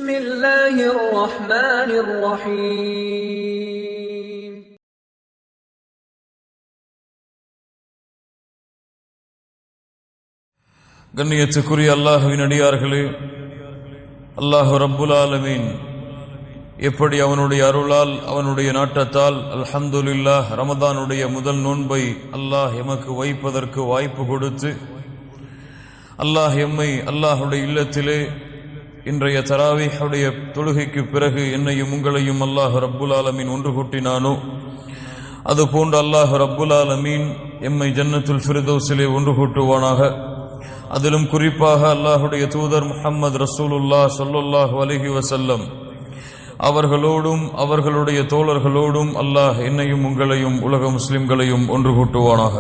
بسم الله الرحمن الرحيم கண்ணியத்துக்குரிய அல்லாஹ்வின் அடியார்களே, அல்லாஹ் ரப்புல் ஆலமீன் எப்படி அவனுடைய அருளால் அவனுடைய நாட்டத்தால் அல்ஹம்துலில்லாஹ் ரமதானுடைய முதல் நோன்பை அல்லாஹ் எமக்கு வைப்பதற்கு வாய்ப்பு கொடுத்து அல்லாஹ் எம்மை அல்லாஹுடைய இல்லத்திலே இன்றைய தராவீஹுடைய தொழுகைக்கு பிறகு என்னையும் உங்களையும் அல்லாஹ் ரப்புல் ஆலமீன் ஒன்று கூட்டினானோ அதுபோன்று அல்லாஹ் ரப்புல் ஆலமீன் எம்மை ஜன்னத்துல் ஃபிர்தௌஸிலே ஒன்று கூட்டுவானாக. அதிலும் குறிப்பாக அல்லாஹுடைய தூதர் முஹம்மது ரசூலுல்லாஹ் ஸல்லல்லாஹு அலைஹி வஸல்லம் அவர்களோடும் அவர்களுடைய தோழர்களோடும் அல்லாஹ் என்னையும் உங்களையும் உலக முஸ்லிம்களையும் ஒன்று கூட்டுவானாக.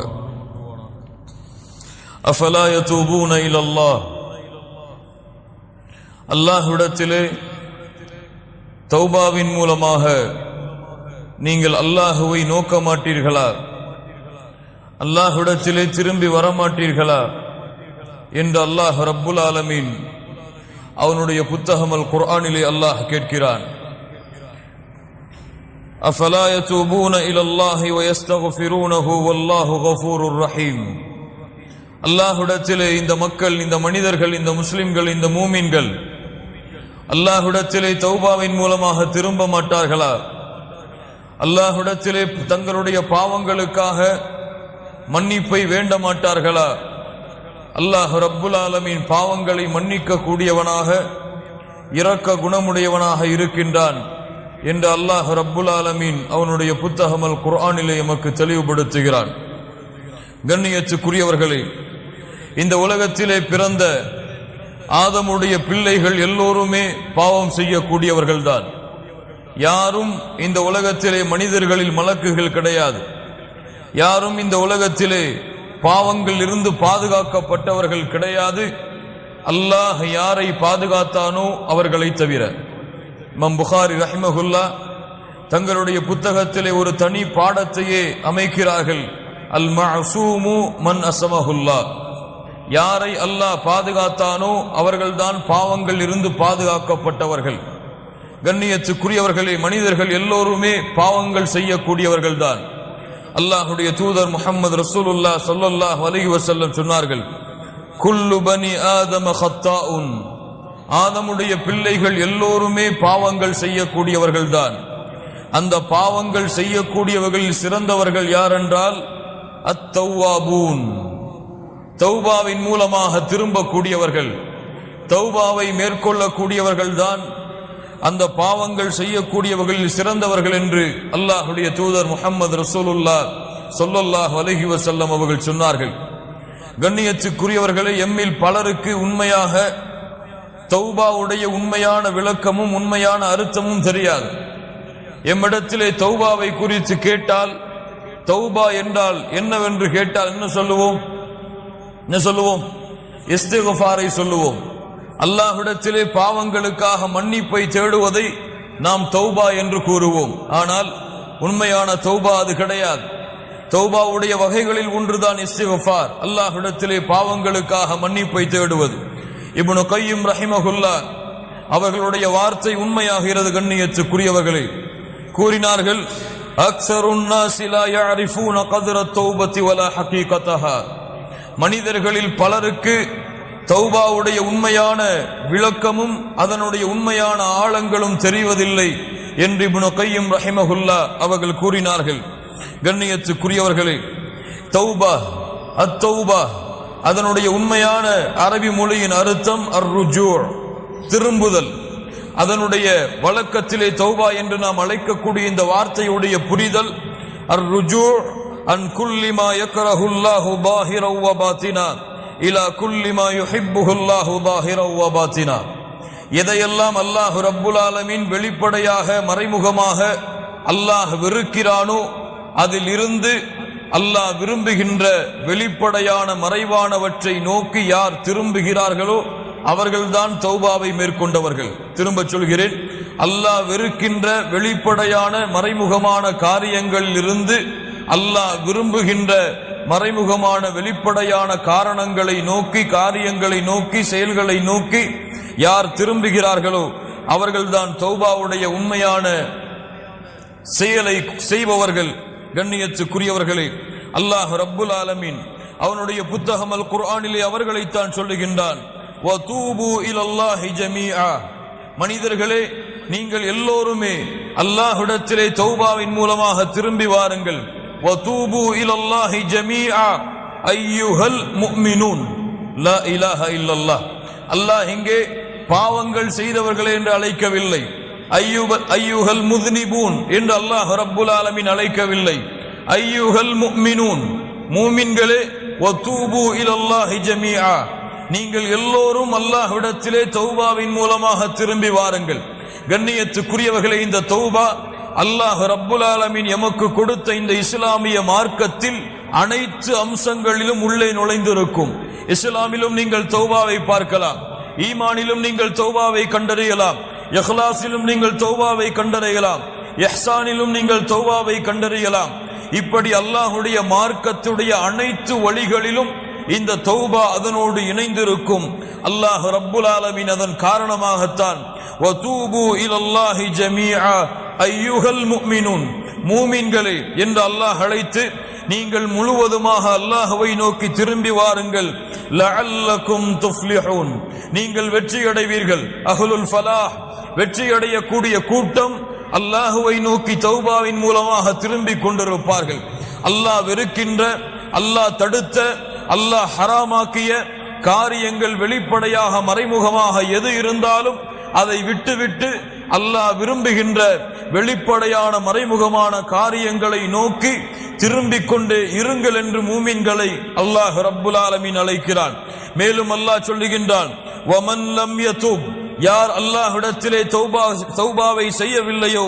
அஃபலா யதூபூன இலல்லாஹ், அல்லாஹ்விடத்திலே தௌபாவின் மூலமாக நீங்கள் அல்லாஹுவை நோக்க மாட்டீர்களா, அல்லாஹ்விடத்திலே திரும்பி வரமாட்டீர்களா என்று அல்லாஹ் ரப்புல் ஆலமீன் அவனுடைய புத்தகம் அல் குர்ஆனிலே அல்லாஹ் கேட்கிறான். அஃபலா யதூபூன இலல்லாஹி வயஸ்தக்ஃபிரூனஹு வல்லாஹு கஃபூருர் ரஹீம். அல்லாஹ்விடத்திலே இந்த மக்கள், இந்த மனிதர்கள், இந்த முஸ்லிம்கள், இந்த மூமின்கள் அல்லாஹ்விடத்திலே தௌபாவின் மூலமாக திரும்ப மாட்டார்களா, அல்லாஹ்விடத்திலே தங்களுடைய பாவங்களுக்காக மன்னிப்பை வேண்ட மாட்டார்களா? அல்லாஹ் ரப்புல் ஆலமீன் பாவங்களை மன்னிக்க கூடியவனாக இரக்க குணமுடையவனாக இருக்கின்றான் என்று அல்லாஹ் ரப்புல் ஆலமீன் அவனுடைய புத்தகம் அல் குர்ஆனிலே எமக்கு தெளிவுபடுத்துகிறான். கண்ணியத்துக்குரியவர்களே, இந்த உலகத்திலே பிறந்த ஆதமுடைய பிள்ளைகள் எல்லோருமே பாவம் செய்யக்கூடியவர்கள்தான். யாரும் இந்த உலகத்திலே மனிதர்களில் மலக்குகள் கிடையாது. யாரும் இந்த உலகத்திலே பாவங்கள் இருந்து பாதுகாக்கப்பட்டவர்கள் கிடையாது. அல்லாஹ் யாரை பாதுகாத்தானோ அவர்களை தவிர. இமாம் புகாரி ரஹிமஹுல்லா தங்களுடைய புத்தகத்திலே ஒரு தனி பாடத்தையே அமைக்கிறார்கள். அல் மஅசூமு மன் அஸமஹுல்லா, யாரை அல்லாஹ் பாதுகாத்தானோ அவர்கள்தான் பாவங்கள் இருந்து பாதுகாக்கப்பட்டவர்கள். கண்ணியத்துக்குரியவர்களே, மனிதர்கள் எல்லோருமே பாவங்கள் செய்யக்கூடியவர்கள்தான். அல்லாஹுடைய தூதர் முஹம்மது ரசூலுல்லாஹ் ஸல்லல்லாஹு அலைஹி வஸல்லம் சொன்னார்கள், குல்லு பனி ஆதம ஹத்தாஉன், ஆதமுடைய பிள்ளைகள் எல்லோருமே பாவங்கள் செய்யக்கூடியவர்கள்தான். அந்த பாவங்கள் செய்யக்கூடியவர்களில் சிறந்தவர்கள் யார் என்றால் அத்தௌவாபூன், தௌபாவின் மூலமாக திரும்பக்கூடியவர்கள், தௌபாவை மேற்கொள்ளக்கூடியவர்கள் தான் அந்த பாவங்கள் செய்யக்கூடியவர்களில் சிறந்தவர்கள் என்று அல்லாஹுடைய தூதர் முஹம்மது ரசூலுல்லாஹ் ஸல்லல்லாஹு அலைஹி வஸல்லம் அவர்கள் சொன்னார்கள். கண்ணியத்துக்குரியவர்களே, எம்மில் பலருக்கு உண்மையாக தௌபாவுடைய உண்மையான விளக்கமும் உண்மையான அர்த்தமும் தெரியாது. எம்மிடத்திலே தௌபாவை குறித்து கேட்டால், தௌபா என்றால் என்னவென்று கேட்டால் என்ன சொல்லுவோம்? இஸ்திக்ஃபாரை சொல்லுவோம். அல்லாஹ்விடத்திலே பாவங்களுக்காக மன்னிப்பை தேடுவதை நாம் தௌபா என்று கூறுவோம். ஆனால் உண்மையான தௌபா அது கிடையாது. தௌபாவுடைய வகைகளில் ஒன்றுதான் இஸ்திக்ஃபார், அல்லாஹ்விடத்திலே பாவங்களுக்காக மன்னிப்பை தேடுவது. இப்னு கய்யிம் ரஹிமஹுல்லா அவர்களுடைய வார்த்தை உண்மையாகிறது. கண்ணியத்துக்குரியவர்களே, கூறினார்கள், அக்ஸருன் நாஸி லா யஅரிஃபூன கத்ர தௌபத்தி வலா ஹகீகதஹா, மனிதர்களில் பலருக்கு தௌபாவுடைய உண்மையான விளக்கமும் அதனுடைய உண்மையான ஆழங்களும் தெரிவதில்லை என்று இப்னு கய்யிம் ரஹிமஹுல்லா அவர்கள் கூறினார்கள். கண்ணியத்துக்குரியவர்களே, தௌபா, அத்தௌபா அதனுடைய உண்மையான அரபி மொழியின் அர்த்தம் அர்ருஜூ, திரும்புதல். அதனுடைய வழக்கத்திலே தௌபா என்று நாம் அழைக்கக்கூடிய இந்த வார்த்தையுடைய புரிதல் அர்ருஜூ அன் குல்லி மா யக்ரஹுல்லாஹு ظاهرا وباطنا இலா குல்லி மா யுஹிப்புஹுல்லாஹு ظاهرا وباطنا, எதையெல்லாம் அல்லாஹ் ரப்புல் ஆலமீன் வெளிப்படையாக மறைமுகமாக அல்லாஹ் வெறுக்கிறானோ அதில் இருந்து அல்லாஹ் விரும்புகின்ற வெளிப்படையான மறைவானவற்றை நோக்கி யார் திரும்புகிறார்களோ அவர்கள்தான் தௌபாவை மேற்கொண்டவர்கள். திரும்ப சொல்கிறேன், அல்லாஹ் வெறுக்கின்ற வெளிப்படையான மறைமுகமான காரியங்களில் இருந்து அல்லாஹ் விரும்புகின்ற மறைமுகமான வெளிப்படையான காரணங்களை நோக்கி, காரியங்களை நோக்கி, செயல்களை நோக்கி யார் திரும்புகிறார்களோ அவர்கள்தான் தௌபாவுடைய உண்மையான செயலை செய்பவர்கள். கண்ணியத்துக்குரியவர்களே, அல்லாஹ் ரப்புல் ஆலமீன் அவனுடைய புத்தகம் அல் குர்ஆனிலே அவர்களைத்தான் சொல்லுகின்றான், வதூபு இலல்லாஹி ஜமீஆ. மனிதர்களே, நீங்கள் எல்லோருமே அல்லாஹ்விடத்திலே தௌபாவின் மூலமாக திரும்பி வாருங்கள். வதூபு இலல்லாஹி ஜமீஆ அய்யுஹல் முஃமினூன் லா இலாஹா இல்லல்லாஹ். அல்லாஹ் இங்கே பாவங்கள் செய்தவர்களே என்று அழைக்கவில்லை, ஐயுஹல் முஸ்னிபூன் என்று அல்லாஹ் ரப்புல் ஆலமீன் அழைக்கவில்லை. ஐயுஹல் முஃமினூன், மூமின்களே, வதூபு இலல்லாஹி ஜமீஆ, நீங்கள் எல்லோரும் அல்லாஹ்விடத்திலே தௌபாவின் மூலமாக திரும்பி வாருங்கள். கண்ணியத்துக்குரியவர்களே, இந்த தௌபா அல்லாஹ் ரப்புல் ஆலமீன் எமக்கு கொடுத்த இந்த இஸ்லாமிய மார்க்கத்தில் அனைத்து அம்சங்களிலும் உள்ளே நுழைந்திருக்கும். இஸ்லாமிலும் நீங்கள் தௌபாவை பார்க்கலாம், ஈமானிலும் நீங்கள் தௌபாவை கண்டறியலாம், இஹ்லாஸிலும் நீங்கள் தௌபாவை கண்டறியலாம், இஹ்சானிலும் நீங்கள் தௌபாவை கண்டறியலாம். இப்படி அல்லாஹ்வுடைய மார்க்கத்துடைய அனைத்து வழிகளிலும் இந்த தௌபா அதனோடு இணைந்திருக்கும். அல்லாஹ் ரப்புல் ஆலமீன் அதன் காரணமாகத்தான் வதூபு இலல்லாஹி ஜமீஆ அய்யுஹல் முஃமினூன், மூமின்களே என்று அல்லாஹ் அழைத்து நீங்கள் முழுவதுமாக அல்லாஹ்வை நோக்கி திரும்பி வாருங்கள். லஅல்லகும் துஃப்லிஹூன், நீங்கள் வெற்றி அடைவீர்கள். அஹ்லுல் ஃபலாஹ், வெற்றி அடையக்கூடிய கூட்டம் அல்லாஹ்வை நோக்கி தௌபாவின் மூலமாக திரும்பி கொண்டிருப்பார்கள். அல்லாஹ் வெறுக்கின்ற, அல்லாஹ் தடுத்த, அல்லாஹ் ஹராமாக்கிய காரியங்கள் வெளிப்படையாக மறைமுகமாக எது இருந்தாலும் அதை விட்டுவிட்டு அல்லாஹ் விரும்புகின்ற வெளிப்படையான மறைமுகமான காரியங்களை நோக்கி திரும்பிக் கொண்டே இருங்கள் என்று மூமின்களை அல்லாஹ் ரப்புல் ஆலமீன் அழைக்கிறான். மேலும் அல்லாஹ் சொல்லுகின்றான், வமன் லம் யதூப், யார் அல்லாஹ்விடத்திலே தௌபாவை செய்யவில்லையோ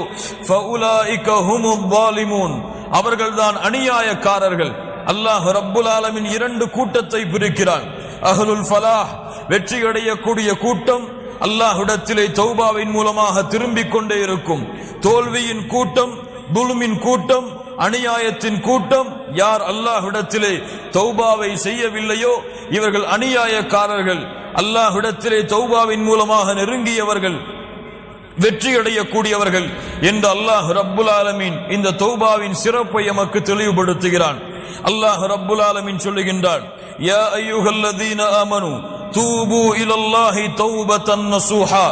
ஃபஉலாயிக ஹுமுல் ஸாலிமூன், அவர்கள்தான் அநியாயக்காரர்கள். அல்லாஹ் ரப்புல் ஆலமீன் இரண்டு கூட்டத்தை பிரிக்கிறான். அஹ்லுல் ஃபலாஹ், வெற்றி அடையக்கூடிய கூட்டம் அல்லாஹ்விடத்திலே தௌபாவின் மூலமாக திரும்பிக் கொண்டே இருக்கும். தோல்வியின் கூட்டம், துல்மின் கூட்டம், அநியாயத்தின் கூட்டம், யார் அல்லாஹ்விடத்திலே தௌபாவை செய்யவில்லையோ இவர்கள் அநியாயக்காரர்கள். அல்லாஹ்விடத்திலே தௌபாவின் மூலமாக நெருங்கியவர்கள் வெற்றி அடையக்கூடியவர்கள் என்று அல்லாஹ் ரப்புல் ஆலமீன் இந்த தௌபாவின் சிறப்பை எமக்கு தெளிவுபடுத்துகிறான். அல்லாஹ் ரப்புல் ஆலமீன் சொல்லுகின்றான், யா அய்யுஹல்லதீன ஆமனு தூபு இலல்லாஹி தௌபத்தன் நஸூஹா.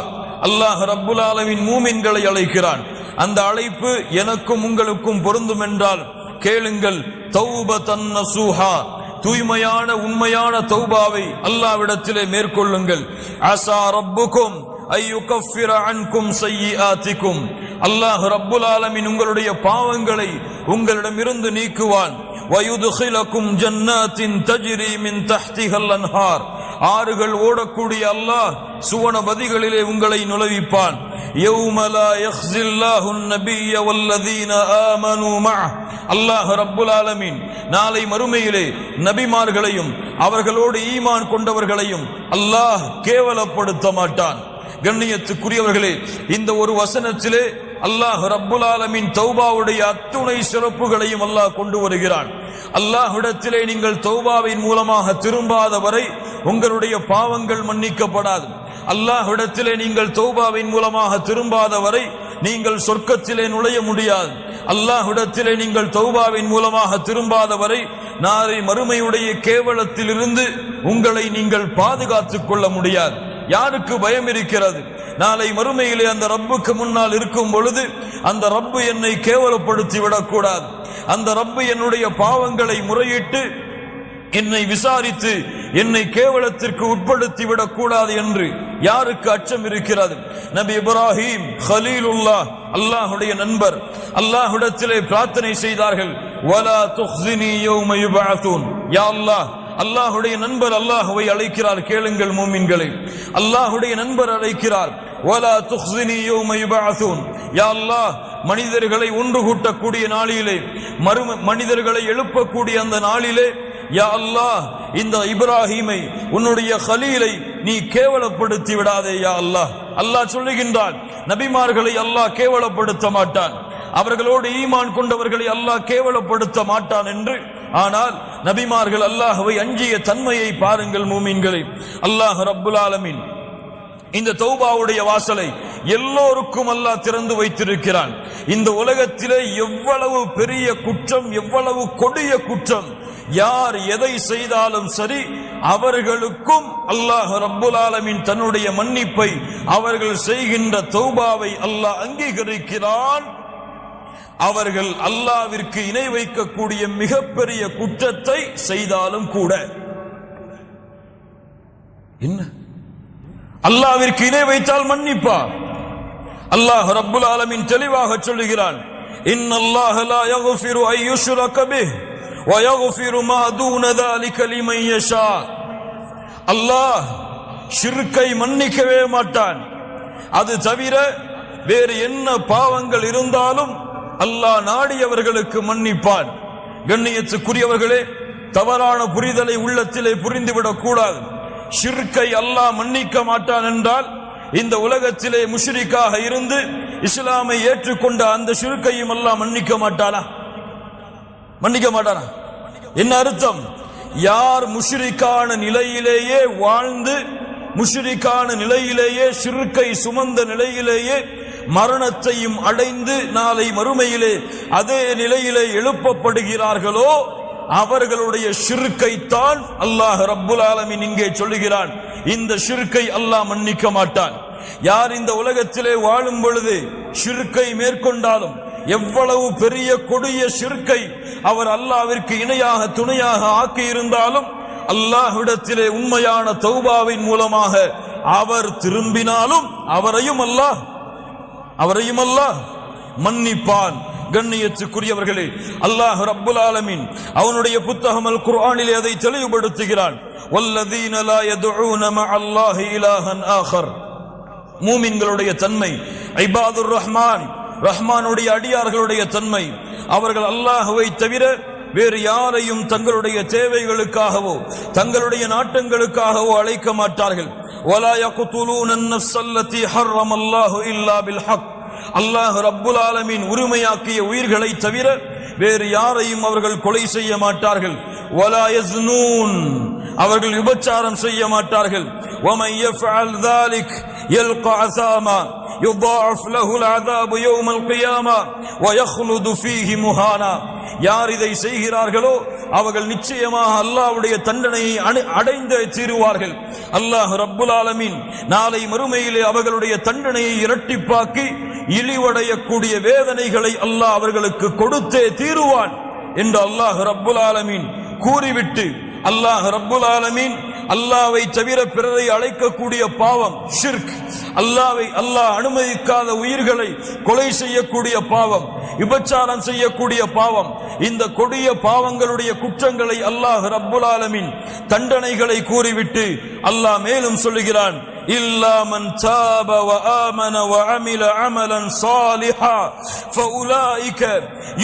அல்லாஹ் ரப்புல் ஆலமீன் மூமின்களை அழைக்கிறான். அந்த அழைப்பு எனக்கும் உங்களுக்கும் பொருந்தும் என்றால் கேளுங்கள். தௌபத்தன் நஸூஹா, தூய்மையான உண்மையான தௌபாவை அல்லாஹ்விடத்திலே மேற்கொள்ளுங்கள். அஸா ரப்புக்கும் ஐயுகஃபிர அன்கும் ஸய்யிஆத்திக்கும், அல்லாஹ் ரப்புல் ஆலமீன் உங்களுடைய பாவங்களை உங்களிடமிருந்து நீக்குவான். வயுதுகிலக்கும் ஜன்னாத்தின் தஜ்ரி மின் தஹ்திஹல் அன்ஹார், ஆறுகள் ஓடக்கூடிய அல்லாஹ் சுவனபதிகளிலே உங்களை நுழைவிப்பான். யௌம லா யக்ஸில்லாஹுன் நபிய்ய வல்லதீன ஆமனூ மஅஹ், அல்லாஹ் ரப்புல் ஆலமீன் நாளை மறுமையிலே நபிமார்களையும் அவர்களோடு ஈமான் கொண்டவர்களையும் அல்லாஹ் கேவலப்படுத்த மாட்டான். கண்ணியத்துக்குரியவர்களே, இந்த ஒரு வசனத்திலே அல்லாஹ் ரப்புல் ஆலமீன் தௌபாவுடைய அத்துணை சிறப்புகளையும் அல்லாஹ் கொண்டு வருகிறான். அல்லாஹ்விடத்திலே நீங்கள் தௌபாவின் மூலமாக திரும்பாத வரை உங்களுடைய பாவங்கள் மன்னிக்கப்படாது. அல்லாஹ்விடத்திலே நீங்கள் தௌபாவின் மூலமாக திரும்பாத வரை நீங்கள் சொர்க்கத்திலே நுழைய முடியாது. அல்லாஹ்விடத்திலே நீங்கள் தௌபாவின் மூலமாக திரும்பாத வரை நாளை மறுமையுடைய கேவலத்திலிருந்து உங்களை நீங்கள் பாதுகாத்துக் கொள்ள முடியாது. யாருக்கு பயம் இருக்கிறது? நாளை மறுமையிலே அந்த ரப்புக்கு முன்னால் இருக்கும் பொழுது அந்த ரப்பு என்னை கேவலப்படுத்தி விடக்கூடாது, அந்த ரப்பு என்னுடைய பாவங்களை முறையிட்டு என்னை விசாரித்து என்னை கேவலத்திற்கு உட்படுத்தி விடக்கூடாது என்று யாருக்கு அச்சம் இருக்கிறது? நபி இப்ராஹிம் கலீலுல்லாஹ், அல்லாஹ்வுடைய நண்பர், அல்லாஹ்விடத்திலே பிரார்த்தனை செய்தார்கள். வலா துக்ஸினி யௌம யுபஅஸூன், யா அல்லாஹ், அல்லாஹ்வுடைய நண்பர் அல்லாஹ்வை அழைக்கிறார். கேளுங்கள் மூமின்களே, அல்லாஹ்வுடைய நண்பர் அழைக்கிறார். வலா துக்ஸினி யௌம யுபஅஸூன், யா அல்லாஹ், மனிதர்களை ஒன்று கூட்டக்கூடிய நாளிலே, மனிதர்களை எழுப்பக்கூடிய அந்த நாளிலே, யா அல்லாஹ், இந்த இப்ராஹீமை உன்னுடைய கலீலை நீ கேவலப்படுத்தி விடாதே யா அல்லாஹ். அல்லாஹ் சொல்லுகின்றான், நபிமார்களை அல்லாஹ் கேவலப்படுத்த மாட்டான், அவர்களோடு ஈமான் கொண்டவர்களை அல்லாஹ் கேவலப்படுத்த மாட்டான் என்று. ஆனால் நபிமார்கள் அல்லாஹ்வை அஞ்சிய தன்மையை பாருங்கள் மூமின்களே. அல்லாஹ் ரப்புல் ஆலமீன் இந்த தௌபாவுடைய வாசலை எல்லோருக்கும் அல்லாஹ் திறந்து வைத்திருக்கிறான். இந்த உலகத்திலே எவ்வளவு பெரிய குற்றம், எவ்வளவு கொடிய குற்றம், யார் எதை செய்தாலும் சரி, அவர்களுக்கும் அல்லாஹ் ரப்புல் ஆலமீன் தன்னுடைய மன்னிப்பை, அவர்கள் செய்கின்ற தௌபாவை அல்லாஹ் அங்கீகரிக்கிறான். அவர்கள் அல்லாஹ்விற்கு இணை வைக்கக்கூடிய மிகப்பெரிய குற்றத்தை செய்தாலும் கூட. என்ன அல்லாஹ்விற்கு இணை வைத்தால் மன்னிப்பார். அல்லாஹ் ரப்புல் ஆலமீன் தெளிவாக சொல்லுகிறான், இன்னல்லாஹ லா யக்ஃபிரு அன் யுஷ்ரக பிஹி வ யக்ஃபிரு மா தூன ذلك லிமன் யஷா. அல்லாஹ் ஷிர்க்கை மன்னிக்கவே மாட்டான். அது தவிர வேறு என்ன பாவங்கள் இருந்தாலும் அல்லாஹ் நாடியவர்களுக்கு மன்னிப்பான். கண்ணியத்துக்குரியவர்களே, தவறான புரிதலை உள்ளத்திலே புரிந்துவிடக் கூடாது. ஷிர்க்கை அல்லாஹ் மன்னிக்க மாட்டான் என்றால், இந்த உலகத்திலே முஷ்ரிக்காக இருந்து இஸ்லாமை ஏற்றுக்கொண்ட அந்த ஷிர்க்கையும் அல்லாஹ் மன்னிக்க மாட்டானா? மன்னிக்க மாட்டானா? என்ன அர்த்தம்? யார் முஷ்ரிக்கான நிலையிலேயே வாழ்ந்து, முஷ்ரிக்கான நிலையிலேயே, ஷிர்க்கை சுமந்த நிலையிலேயே மரணத்தையும் அடைந்து நாளை மறுமையிலே அதே நிலையிலே எழுப்பப்படுகிறார்களோ, அவர்களுடைய ஷிர்க்கை தான் அல்லாஹ் ரப்புல் ஆலமீன் இங்கே சொல்லுகிறான், இந்த ஷிர்க்கை அல்லாஹ் மன்னிக்க மாட்டான். யார் இந்த உலகத்திலே வாழும் பொழுது ஷிர்க்கை மேற்கொண்டாலும், எவ்வளவு பெரிய கொடிய ஷிர்க்கை அவர் அல்லாஹ்விற்கு இணையாக துணையாக ஆக்கி இருந்தாலும், அல்லாஹ்விடத்திலே உண்மையான தௌபாவின் மூலமாக அவர் திரும்பினாலும் அவரையும் அல்லாஹ் மன்னிப்பான். கண்ணியத்துக்குரியவர்களே, அல்லாஹ் ரப்புல் ஆலமீன் அவனுடைய புத்தகம் அல் குர்ஆனிலே அதை தெளிவுபடுத்துகிறான். வல்லதீன லா யதுஊன மஅல்லாஹி இலாஹன் ஆகர். மூமின்களுடைய தன்மை, இபாதுர் ரஹ்மான், ரஹ்மானுடைய அடியார்களுடைய தன்மை, அவர்கள் அல்லாஹ்வை தவிர வேறு யாரையும் தங்களுடைய தேவைகளுக்காகவோ தங்களுடைய நாட்டங்களுக்காகவோ அழைக்க மாட்டார்கள். வலா யக்துலூன அன்-நஃப்ஸ அல்லதி ஹர்ரமல்லாஹு இல்லா பில் ஹக். அல்லாஹ் ரப்புல் ஆலமீன் உரிமையாக்கிய உயிர்களை தவிர வேறு யாரையும் அவர்கள் கொலை செய்ய மாட்டார்கள். வலா யஸ்னூன், அவர்கள் விபச்சாரம் செய்ய மாட்டார்கள். வமன் யஃஅல் ذلك يلقى عثاما يضاعف له العذاب يوم القيامة ويخلد فيه مهانا. யார் இதை செய்கிறார்களோ அவர்கள் நிச்சயமாக அல்லாஹ்வுடைய தண்டனையை அடைந்தே தீருவார்கள். அல்லாஹ் ரப்புல் ஆலமீன் நாளை மறுமையிலே அவர்களுடைய தண்டனையை இரட்டிப்பாக்கி இழிவடையக்கூடிய வேதனைகளை அல்லாஹ் அவர்களுக்கு கொடுத்தே தீருவான் என்று அல்லாஹ் ரப்புல் ஆலமீன் கூறிவிட்டு, அல்லாஹ் ரப்புல் ஆலமீன் அல்லாஹ்வை தவிர பிறரை அழைக்கக்கூடிய பாவம் ஷிர்க், அல்லாஹ் அனுமதிக்காத உயிர்களை கொலை செய்யக்கூடிய பாவம், விபச்சாரம் செய்யக்கூடிய பாவம், இந்த கொடிய பாவங்களுடைய குற்றங்களை அல்லாஹ் ரப்புல் ஆலமீன் தண்டனைகளை கூறிவிட்டு அல்லாஹ் மேலும் சொல்லுகிறான், இல்லா மன் தாப வ ஆமன வ அமில அமலன் சாலிஹா ஃபஉலாயிக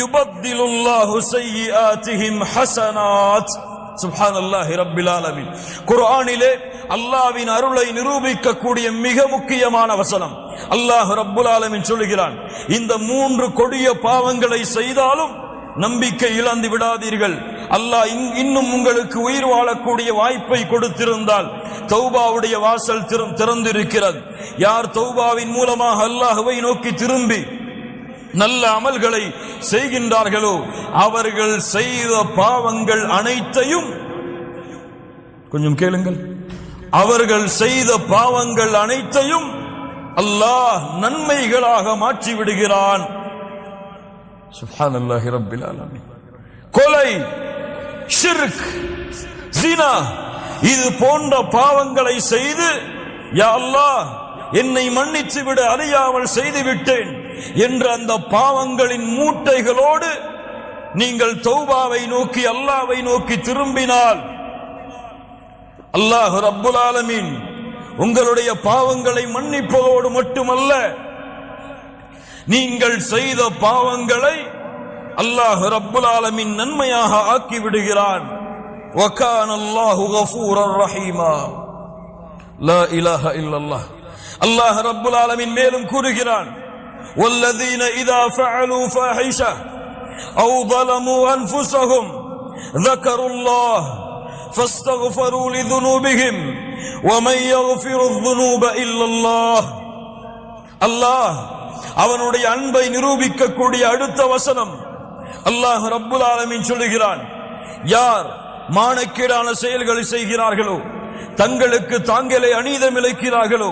யுபத்திலுல்லாஹு ஸய்யிஆத்திஹிம் ஹஸனாத். சுப்ஹானல்லாஹி ரப்பில் ஆலமீன். குர்ஆனிலே அல்லாஹ்வின் அருளை நிரூபிக்கக்கூடிய மிக முக்கியமான வசனம். அல்லாஹ் ரப்புல் ஆலமீன் சொல்லுகிறான், இந்த மூன்று கொடிய பாவங்களை செய்தாலும் நம்பிக்கை இழந்து விடாதீர்கள். அல்லாஹ் இன்னும் உங்களுக்கு உயிர் வாழக்கூடிய வாய்ப்பை கொடுத்திருந்தால் தௌபாவுடைய வாசல் திறந்திருக்கிறது. யார் தௌபாவின் மூலமாக அல்லாஹ்வை நோக்கி திரும்பி நல்ல அமல்களை செய்கின்றார்களோ அவர்கள் செய்த பாவங்கள் அனைத்தையும், கொஞ்சம் கேளுங்கள், அவர்கள் செய்த பாவங்கள் அனைத்தையும் அல்லாஹ் நன்மைகளாக மாற்றி விடுகிறான். சுப்ஹானல்லாஹி ரப்பில் ஆலமீன். கொலை, ஷிர்க், ஜினா, இது போன்ற பாவங்களை செய்து, யா அல்லாஹ் என்னை மன்னித்து விட, அறியாமல் செய்து விட்டேன் என்ற அந்த பாவங்களின் மூட்டைகளோடு நீங்கள் தௌபாவை நோக்கி அல்லாஹ்வை நோக்கி திரும்பினால் அல்லாஹ் ரப்புல் ஆலமீன் உங்களுடைய பாவங்களை மன்னிப்பதோடு மட்டுமல்ல, நீங்கள் செய்த பாவங்களை அல்லாஹ் ரப்புல் ஆலமீன் நன்மையாக ஆக்கி விடுகிறான். வகான அல்லாஹு கஃபூரர் ரஹீமா. லா இலாஹா இல்லல்லாஹ். அல்லாஹ் ரப்புல் ஆலமீன் மேலும் கூறுகிறான், வல்லதீன இதா ஃபஅலூ ஃபாஹிஷா أو ظلموا أنفسهم ذكروا الله فاستغفروا لذنوبهم وَمَنْ يَغْفِرُ الذُّنُوبَ إِلَّا اللَّهُ. அல்லாஹ் அவனுடைய அன்பை நிரூபிக்கக்கூடிய அடுத்த வசனம் அல்லாஹ் ரப்புல் ஆலமீன் சொல்லுகிறான், யார் மானக்கேடான செயல்களை செய்கிறார்களோ, தங்களுக்கு தாங்களே அநீதம் இழைக்கிறார்களோ,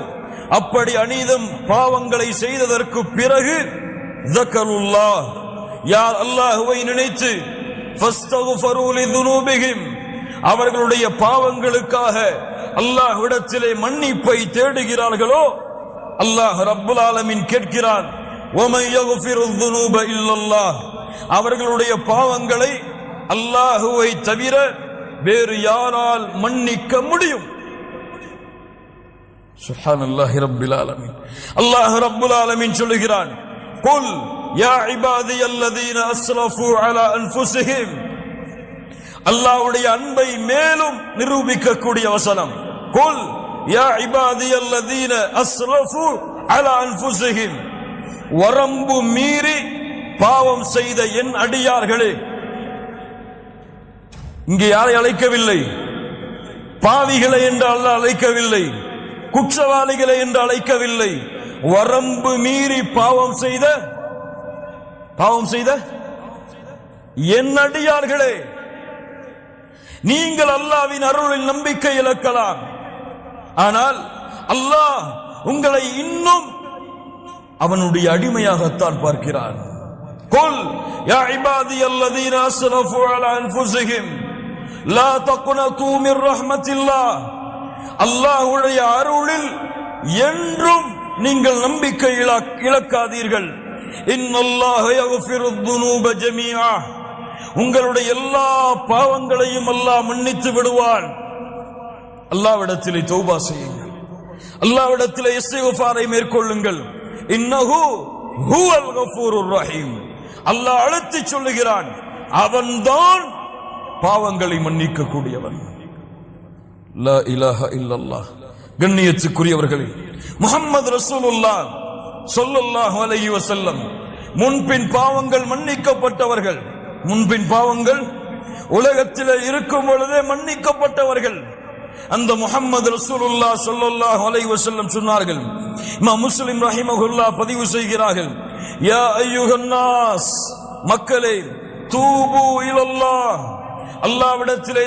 அப்படி அநீதம் பாவங்களை செய்ததற்கு பிறகு ذكرullah, யார் அல்லாஹ்வை நினைத்து فاستغفروا لذنوبهم, அவர்களுடைய பாவங்களுக்காக அல்லாஹ்விடத்திலே மன்னிப்பை தேடுகிறார்களோ, அல்லாஹ் ரப்புல் ஆலமீன் கேட்கிறான், وَمَنْ يَغْفِرُ الذُّنُوبَ إِلَّا اللَّهُ, அவர்களுடைய பாவங்களை அல்லாஹ்வை தவிர வேறு யாரால் மன்னிக்க முடியும்? சுப்ஹானல்லாஹி ரப்பில் ஆலமீன். அல்லாஹ் ரப்புல் ஆலமீன் சொல்கிறான், குல் யா இபாதியல்லதீன அஸ்ரஃபு அலா அன்ஃபுஸிஹிம். அல்லாஹ்வுடைய அன்பை மேலும் நிரூபிக்கக்கூடிய வசனம், குல் யா இபாதியல்லதீன அஸ்ரஃபு அலா அன்ஃபுஸிஹிம். வரம்பு மீறி பாவம் செய்த என் அடியார்களே. இங்கே யாரை அழைக்கவில்லை, பாவிகளை என்று அல்லாஹ் அழைக்கவில்லை, குற்றவாளிகளை என்று அழைக்கவில்லை. வரம்பு மீறி பாவம் செய்த என் அடியார்களே, நீங்கள் அல்லாஹ்வின் அருளில் நம்பிக்கை இழக்கலாம், ஆனால் அல்லாஹ் உங்களை இன்னும் அவனுடைய அடிமையாகத்தான் பார்க்கிறான். குல் யா இபாதியல்லதீன அஸ்ரஃபு அலா அன்ஃபுஸிஹிம் லா தக்னது மிர் ரஹ்மத்தில்லாஹ். அல்லாஹ்வுடைய அருளில் என்றும் நீங்கள் நம்பிக்கை இழக்காதீர்கள். இன்னல்லாஹ யக்ஃபிரு ذுனூப ஜமீஆ, உங்களுடைய எல்லா பாவங்களையும் அல்லாஹ் மன்னித்து விடுவான். அல்லாஹ்விடத்திலே தௌபா செய்யுங்கள், அல்லாஹ்விடத்திலே இஸ்திக்ஃபாரை மேற்கொள்ளுங்கள். இன்னஹு ஹுவல் கஃபூருர் ரஹீம். அல்லாஹ் அழைத்து சொல்லுகிறான், அவன்தான் பாவங்களை மன்னிக்க கூடியவன். லா இலாஹ இல்லல்லாஹ். கண்ணியத்துக்குரியவர்களே, முஹம்மது ரசூலுல்லாஹ் ஸல்லல்லாஹு அலைஹி வஸல்லம் முன்பின் பாவங்கள் மன்னிக்கப்பட்டவர்கள், முன்பின் பாவங்கள் உலகத்தில் இருக்கும் பொழுதே மன்னிக்கப்பட்டவர்கள். அந்த முஹம்மது ரசூலுல்லாஹ் ஸல்லல்லாஹு அலைஹி வஸல்லம் சொன்னார்கள், இமாம் முஸ்லிம் ரஹிமஹுல்லாஹ் பதிவு செய்கிறார்கள், யா அய்யுஹன் நாஸ், மக்களே, தூபு இலல்லாஹ், அல்லாஹ்விடத்திலே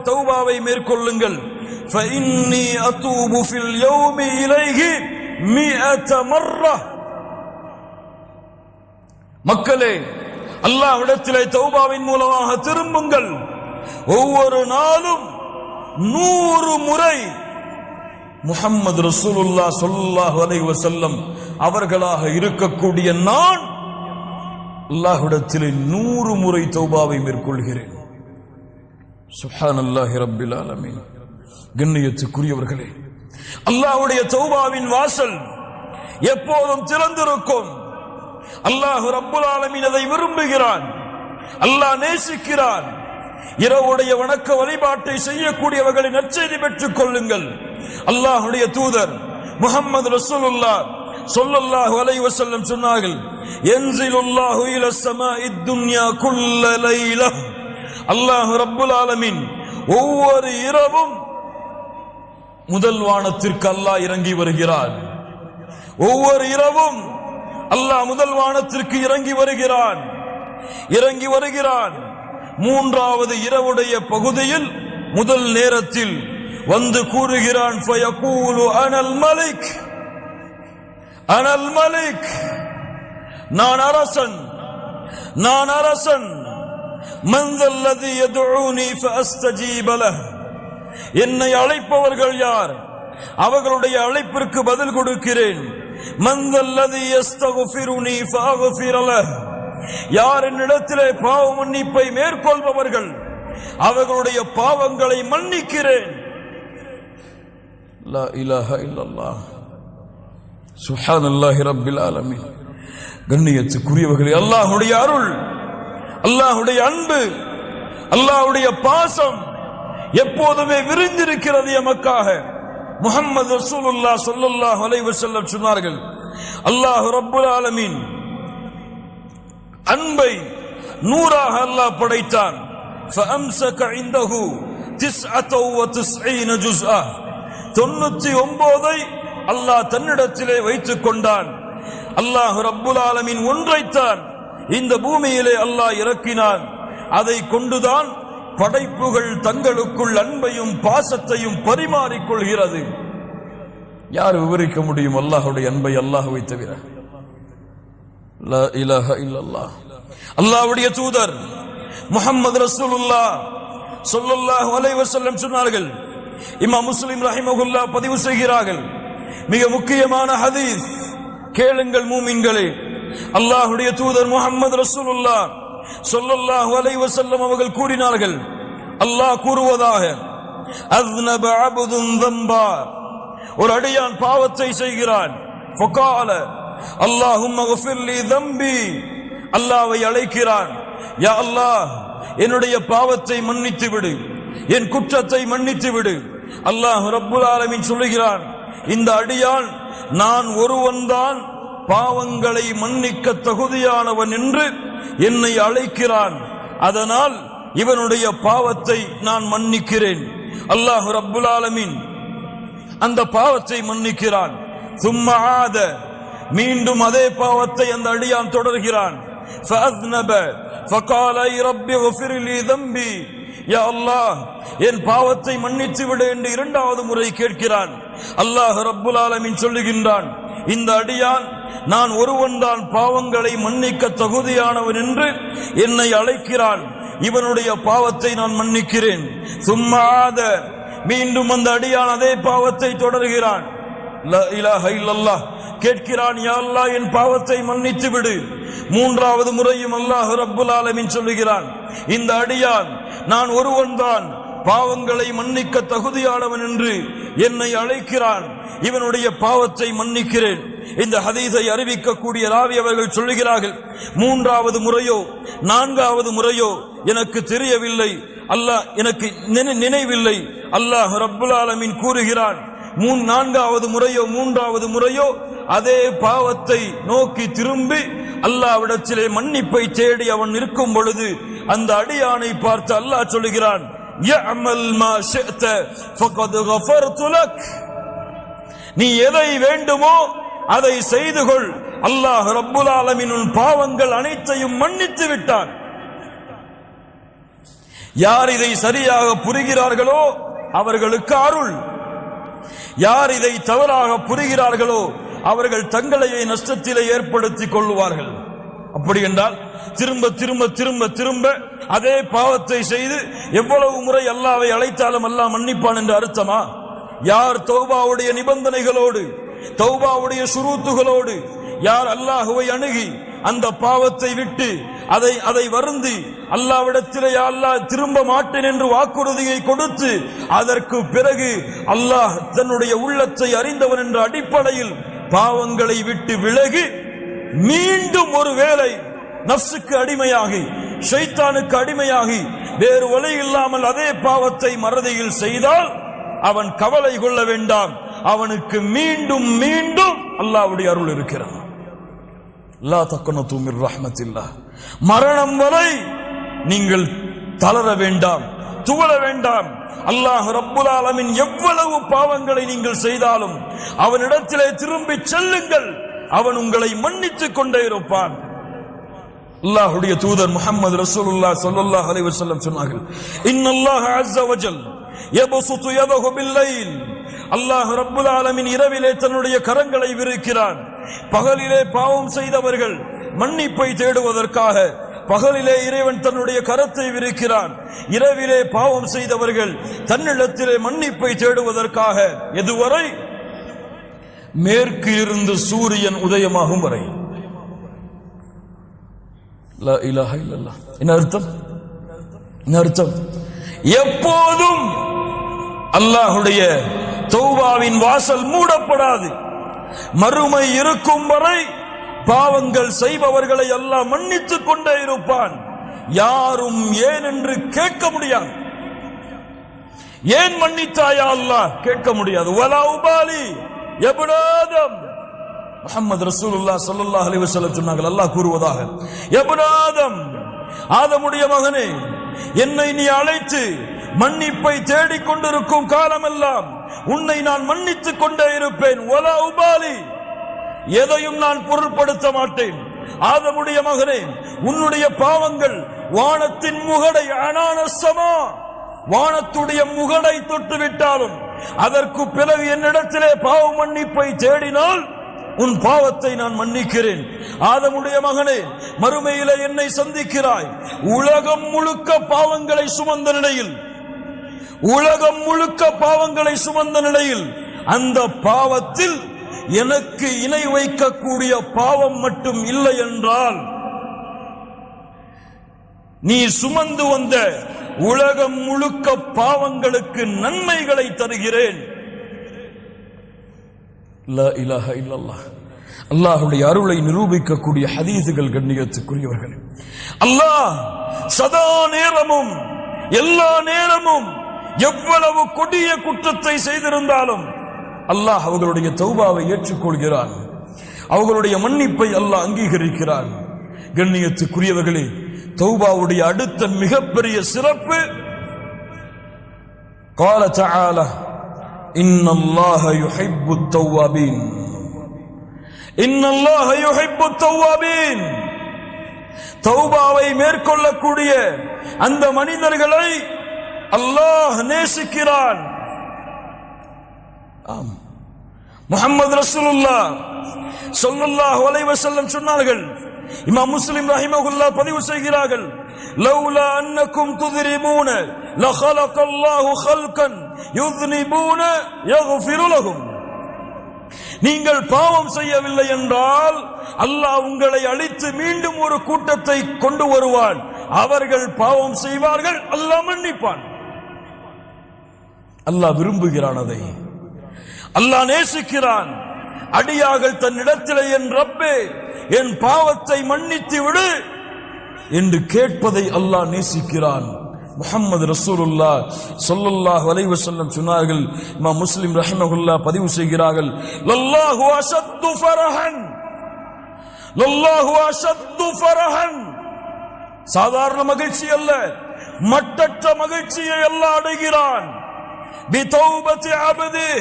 தௌபாவை மேற்கொள்ளுங்கள். ஃபஇன்னி அதூபு ஃபில் யௌமி இலைஹி 100 மர்ரா. மக்களே, அல்லாஹ்விடத்திலே தௌபாவின் மூலமாக திரும்புங்கள். ஒவ்வொரு நாளும் 100 முறை முஹம்மது ரசூலுல்லாஹ் ஸல்லல்லாஹு அலைஹி வஸல்லம் அவர்களாக இருக்கக்கூடிய நான் அல்லாஹ்விடத்திலே 100 முறை தௌபாவை மேற்கொள்கிறேன். சுப்ஹானல்லாஹி ரப்பில் ஆலமீன். கண்ணியத்துக்குரியவர்களே, அல்லாஹ்வுடைய தௌபாவின் வாசல் எப்போதும் திறந்திருக்கும். அல்லாஹ் ரப்புல் ஆலமீன் அதை விரும்புகிறான், அல்லாஹ் நேசிக்கிறான். இரவுடைய வணக்க வழிபாட்டை செய்யக்கூடியவர்களை நற்செய்தி பெற்றுக் கொள்ளுங்கள். அல்லாஹ்வுடைய தூதர் முஹம்மது ரசூலுல்லாஹ் ஸல்லல்லாஹு அலைஹி வஸல்லம் சொன்னார்கள், யன்ஸிலுல்லாஹு இலா ஸமாஇத் துன்யா குல்ல லைலா. அல்லாஹ் ரப்புல் ஆலமீன் ஒவ்வொரு இரவும் முதல் வானத்திற்கு அல்லாஹ் இறங்கி வருகிறான். ஒவ்வொரு இரவும் அல்லாஹ் முதல் வானத்திற்கு இறங்கி வருகிறான். மூன்றாவது இரவுடைய பகுதியில் முதல் நேரத்தில் வந்து கூறுகிறான், ஃபயகூலு அனல் மலிக், அனல் மலிக், நான் அரசன். மன் தல்லதி யதுஊனி ஃபஅஸ்தஜீப லஹ், என்னை அழைப்பவர்கள் யார், அவர்களுடைய அழைப்பிற்கு பதில் கொடுக்கிறேன். மன் தல்லதி யஸ்தக்ஃபிருனி ஃபஅக்ஃபிர லஹ், யார் என்னிடத்திலே பாவ மன்னிப்பை மேற்கொள்பவர்கள் அவர்களுடைய பாவங்களை மன்னிக்கிறேன். லா இலாஹ இல்லல்லாஹ். சுப்ஹானல்லாஹி ரப்பில் ஆலமீன். கண்ணியத்துக்குரியவர்களே, அல்லாஹ்வுடைய அருள், அல்லாஹ்வுடைய அன்பு, அல்லாஹ்வுடைய பாசம் எப்போதுமே விரிந்திருக்கிறது எமக்காக. முஹம்மது ரசூலுல்லாஹ் ஸல்லல்லாஹு அலைஹி வஸல்லம் சொன்னார்கள், அல்லாஹ் ரப்புல் ஆலமீன் அன்பை 100ஆக அல்லாஹ் படைத்தான். ஃபஅம்ஸக இன்தஹு 99 ஜுஸ்ஆ, 99 அல்லாஹ் தன்னிடத்திலே வைத்துக் கொண்டான். அல்லாஹ் ரப்புல் ஆலமீன் ஒன்றைத்தான் இந்த பூமியிலே அல்லாஹ் இறக்கினான். அதை கொண்டுதான் படைப்புகள் தங்களுக்குள் அன்பையும் பாசத்தையும் பரிமாறிக்கொள்கிறது. யார் விவரிக்க முடியும் அல்லாஹ்வுடைய அன்பை அல்லாஹ்வை தவிர? லா இலாஹ இல்லல்லாஹ். அல்லாஹ்வுடைய தூதர் முஹம்மது ரசூலுல்லாஹ் ஸல்லல்லாஹு அலைஹி வஸல்லம் சொன்னார்கள். இமாம் முஸ்லிம் ரஹிமஹுல்லாஹ் பதிவு செய்கிறார்கள். மிக முக்கியமான ஹதீஸ், கேளுங்கள் மூமின்களே. அல்லாஹ்வுடைய தூதர் முஹம்மது ரசூலுல்லாஹ் ஸல்லல்லாஹு அலைஹி வஸல்லம் அவர்கள் கூறினார்கள், அல்லாஹ் கூறுவதாக, அஸ்னப அப்துன் ذنبا, ஒரு அடியான் பாவத்தை செய்கிறான். ஃபகால அல்லாஹும்ம ஃபிர் லி ذنبي, அல்லாஹ்வை அழைக்கிறான், யா அல்லாஹ் என்னுடைய பாவத்தை மன்னித்து விடு, என் குற்றத்தை மன்னித்து விடு. அல்லாஹ் ரப்புல் ஆலமீன் சொல்லுகிறான், இந்த அடியான் நான் ஒருவன்தான் பாவங்களை மன்னிக்க தகுதியானவன் என்று என்னை அழைக்கிறான், அதனால் இவனுடைய பாவத்தை நான் மன்னிக்கிறேன். அல்லாஹ் ரப்புல் ஆலமீன் அந்த பாவத்தை மன்னிக்கிறான். சும்ம ஆத, மீண்டும் அதே பாவத்தை அந்த அடியான் தொடர்கிறான். ஃபஅஸ்னப ஃபகால ரப்பி ஃபிர் லி ذنبي, யா அல்லாஹ் என் பாவத்தை மன்னித்து விடு என்று இரண்டாவது முறை கேட்கிறான். அல்லாஹ் ரப்புல் ஆலமீன் சொல்லுகின்றான், இந்த அடியான் நான் ஒருவன்தான் பாவங்களை மன்னிக்க தகுதியானவன் என்று என்னை அழைக்கிறான், இவனுடைய பாவத்தை நான் மன்னிக்கிறேன். சும்மா ஆத, மீண்டும் அந்த அடியான் அதே பாவத்தை தொடர்கிறான். லா இலாஹ இல்லல்லாஹ், கேட்கிறான், யா அல்லாஹ் என் பாவத்தை மன்னித்து விடு. மூன்றாவது முறையும் அல்லாஹ் ரப்புல் ஆலமீன் சொல்லுகிறான், இந்த அடியான் நான் ஒருவன்தான் பாவங்களை மன்னிக்க தகுதியானவன் என்று என்னை அழைக்கிறான், இவனுடைய பாவத்தை மன்னிக்கிறேன். இந்த ஹதீஸை அறிவிக்கக்கூடிய ராவி அவர்கள் சொல்லுகிறார்கள், மூன்றாவது முறையோ நான்காவது முறையோ எனக்கு தெரியவில்லை, அல்லாஹ் எனக்கு நினைவில்லை. அல்லாஹ் ரப்புல் ஆலமீன் கூறுகிறான், நான்காவது முறையோ மூன்றாவது முறையோ அதே பாவத்தை நோக்கி திரும்பி அல்லாஹ்விடத்திலே மன்னிப்பை தேடி அவன் இருக்கும் பொழுது அந்த அடியானை பார்த்து அல்லாஹ் சொல்லுகிறான், யஅமல் மா ஷிஅத ஃபகத் கஃபர்து லக், நீ எதை வேண்டுமோ அதை செய்து கொள், அல்லாஹ் ரப்புல் ஆலமீன் உன் பாவங்கள் அனைத்தையும் மன்னித்து விட்டான். யார் இதை சரியாக புரிகிறார்களோ அவர்களுக்கு அருள், யார் இதை தவறாக புரிகிறார்களோ அவர்கள் தங்களையே நஷ்டத்திலே ஏற்படுத்திக் கொள்வார்கள். அப்படி என்றால் திரும்ப திரும்ப திரும்ப திரும்ப அதே பாவத்தை செய்து எவ்வளவு முறை அல்லாஹ்வை அழைத்தாலும் அல்லாஹ் மன்னிப்பான் என்று அர்த்தமா? யார் தௌபாவுடைய நிபந்தனைகளோடு தௌபாவுடைய ஷுரூத்துகளோடு யார் அல்லாஹ்வை அணுகி அந்த பாவத்தை விட்டு அதை வருந்தி அல்லாஹ்விடத்திலே யா அல்லாஹ் திரும்ப மாட்டேன் என்று வாக்குறுதியை கொடுத்து அதற்கு பிறகு அல்லாஹ் தன்னுடைய உள்ளத்தை அறிந்தவன் என்ற அடிப்படையில் பாவங்களை விட்டு விலகி மீண்டும் ஒரு வேளை நஃப்ஸுக்கு அடிமையாகி ஷைத்தானுக்கு அடிமையாகி வேறு வழி இல்லாமல் அதே பாவத்தை மறதியில் செய்தால் அவன் கவலை கொள்ள வேண்டாம், அவனுக்கு மீண்டும் மீண்டும் அல்லாஹ்வுடைய அருள் இருக்கிறது. லா தக்னது மிர் ரஹ்மத்தில்லாஹ், மரணம் வரை நீங்கள் தளர வேண்டாம், துவள வேண்டாம். அல்லாஹ் ரப்புல் ஆலமீன் எவ்வளவு பாவங்களை நீங்கள் செய்தாலும் அவனிடத்திலே திரும்பி செல்லுங்கள், அவன் உங்களை மன்னித்துக் கொண்டே இருப்பான். அல்லாஹ்வுடைய தூதர் முஹம்மது ரசூலுல்லாஹ் ஸல்லல்லாஹு அலைஹி வஸல்லம் சொன்னார்கள், இன்னல்லாஹ அஸ்ஸ வஜல் யபசுது யதஹு பில்லைல், அல்லாஹ் ரப்புல் ஆலமீன் இரவிலே தன்னுடைய கரங்களை விரிக்கிறான். பகலிலே பாவம் செய்தவர்கள் மன்னிப்பை தேடுவதற்காக பகலிலே இறைவன் தன்னுடைய கரத்தை விரிக்கிறான், இரவிலே பாவம் செய்தவர்கள் தன்னிடத்திலே மன்னிப்பை தேடுவதற்காக. எதுவரை? மேற்கு இருந்து சூரியன் உதயமாகும் வரை. லா இலாஹ இல்லல்லாஹ். என்ன அர்த்தம்? என்ன அர்த்தம்? எப்போதும் அல்லாஹ்வுடைய தௌபாவின் வாசல் மூடப்படாது. மறுமை இருக்கும் வரை பாவங்கள் செய்பவர்களை அல்லாஹ் மன்னித்துக் கொண்டே இருப்பான். யாரும் ஏன் என்று கேட்க முடியாது. ஏன் மன்னித்தாயா அல்லாஹ் கேட்க முடியாது. வலா உபாலி யப்ன ஆதம், முஹம்மது ரசூலுல்லாஹ் ஸல்லல்லாஹு அலைஹி வஸல்லம் சொன்னார்கள், அல்லாஹ் கூறுவதாக, யப்ன ஆதம், ஆதமுடைய மகனே, என்னை நீ அழைத்து மன்னிப்பை தேடிக்கொண்டிருக்கும் காலமெல்லாம் உன்னை நான் மன்னித்துக் கொண்டே இருப்பேன். வலா உபாலி, எதையும் நான் பொருட்படுத்த மாட்டேன். ஆதமுடைய மகனே, உன்னுடைய பாவங்கள் வானத்தின் முகடை அனானசமா, வானத்துடைய முகடை தொட்டுவிட்டாலும் அதற்கு பிறகு என்னிடத்திலே பாவ மன்னிப்பை தேடினால் உன் பாவத்தை நான் மன்னிக்கிறேன். ஆதமுடைய மகனே, மறுமையிலே என்னை சந்திக்கிறாய். உலகம் முழுக்க பாவங்களை சுமந்த நிலையில், உலகம் முழுக்க பாவங்களை சுமந்த நிலையில் அந்த பாவத்தில் எனக்கு இணை வைக்கக்கூடிய பாவம் மட்டும் இல்லை என்றால், நீ சுமந்து வந்த உலகம் முழுக்க பாவங்களுக்கு நன்மைகளை தருகிறேன். லா இலாஹ இல்லல்லாஹ். அல்லாஹ்வுடைய அருளை நிரூபிக்கக்கூடிய ஹதீஸுகள் கண்ணியத்துக்குரியவர்கள். அல்லாஹ் சதா நேரமும் எல்லா நேரமும் எவ்வளவு கொடிய குற்றத்தை செய்திருந்தாலும் அல்லாஹ் அவர்களுடைய தௌபாவை ஏற்றுக்கொள்கிறான். அவர்களுடைய மன்னிப்பை அல்லாஹ் அங்கீகரிக்கிறான். கண்ணியத்துக்குரியவர்களே, தௌபாவுடைய அடுத்த மிகப்பெரிய சிறப்பு, قال تعالى إن الله يحب التوابين إن الله يحب التوابين. தௌபாவை மேற்கொள்ளக்கூடிய அந்த மனிதர்களை அல்லாஹ் நேசிக்கிறான். ஆம், முஹம்மது ரசூலுல்லாஹ் ஸல்லல்லாஹு அலைஹி வஸல்லம் சொன்னார்கள். இமாம் முஸ்லிம் ரஹிமஹுல்லாஹ் பதிவு செய்கிறார்கள், லௌலா அன்னக்கும் துذنبون لخلق الله خلقا يذنبون يغفر لهم. நீங்கள் பாவம் செய்யவில்லை என்றால் அல்லாஹ் உங்களை அழித்து மீண்டும் ஒரு கூட்டத்தை கொண்டு வருவான். அவர்கள் பாவம் செய்வார்கள், அல்லாஹ் மன்னிப்பான். அல்லாஹ் விரும்புகிறான், அதை அல்லாஹ் நேசிக்கிறான். அடியார்கள் தன்னிடத்திலே என் ரப்பே என் பாவத்தை மன்னித்து விடு என்று கேட்பதை அல்லாஹ் நேசிக்கிறான். முஹம்மது ரசூலுல்லாஹ் ஸல்லல்லாஹு அலைஹி வஸல்லம் சொன்னார்கள். இமாம் முஸ்லிம் ரஹிமஹுல்லாஹ் பதிவு செய்கிறார்கள், லல்லாஹு அஷத்து ஃபரஹன், லல்லாஹு அஷத்து ஃபரஹன். சாதாரண மகிழ்ச்சி அல்ல, மட்டற்ற மகிழ்ச்சியை அல்லாஹ் அடைகிறான். பிதௌபத்தி அப்தி,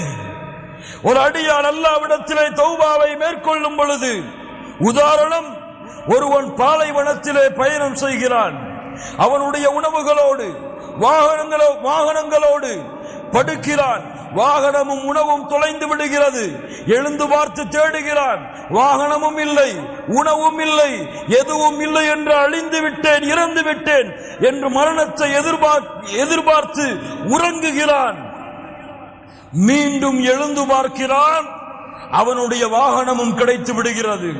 ஒரு அடியான் அல்லாஹ்விடத்திலே தௌபாவை மேற்கொள்ளும் பொழுது, உதாரணம், ஒருவன் பாலைவனத்திலே பயணம் செய்கிறான். அவனுடைய உணவுகளோடு வாகனங்களோடு படுக்கிறான். வாகனமும் உணவும் தொலைந்து விடுகிறது. எழுந்து பார்த்து தேடுகிறான், வாகனமும் இல்லை, உணவும் இல்லை, எதுவும் இல்லை என்று அழிந்து விட்டேன், இறந்து விட்டேன் என்று மரணத்தை எதிர்பார்த்து உறங்குகிறான். மீண்டும் எழுந்து பார்க்கிறான், அவனுடைய வாகனமும் கிடைத்து விடுகிறது,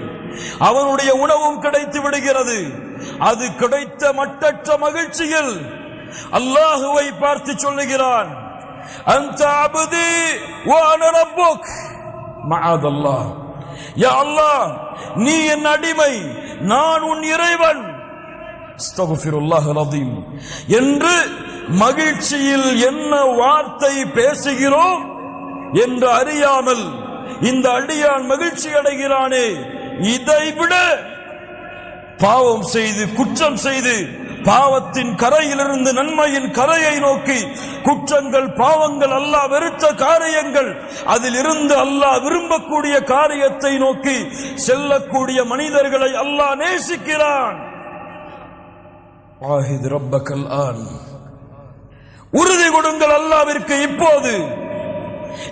அவனுடைய உணவும் கிடைத்து விடுகிறது. அது கிடைத்த மட்டற்ற மகிழ்ச்சியில் அல்லாஹுவை பார்த்து சொல்லுகிறான், அன்த அப்தி வ அன ரப்புக். மஅதல்லாஹ், யா அல்லாஹ், நீ என் அடிமை, நான் உன் இறைவன். அஸ்தக்ஃபிருல்லாஹல் அஸீம் என்று மகிழ்ச்சியில் என்ன வார்த்தை பேசுகிறோம் என்று அறியாமல் இந்த அடியான் மகிழ்ச்சி அடைகிறானே, இதைவிட பாவம் செய்து குற்றம் செய்து பாவத்தின் கரையிலிருந்து நன்மையின் கரையை நோக்கி, குற்றங்கள் பாவங்கள் அல்லாஹ் வெறுத்த காரியங்கள், அதில் இருந்து அல்லாஹ் விரும்பக்கூடிய காரியத்தை நோக்கி செல்லக்கூடிய மனிதர்களை அல்லாஹ் நேசிக்கிறான். ஆஹித் ரப்பக்கல் ஆன், உறுதி கொடுங்கள் அல்லாஹ்விற்கு இப்போது.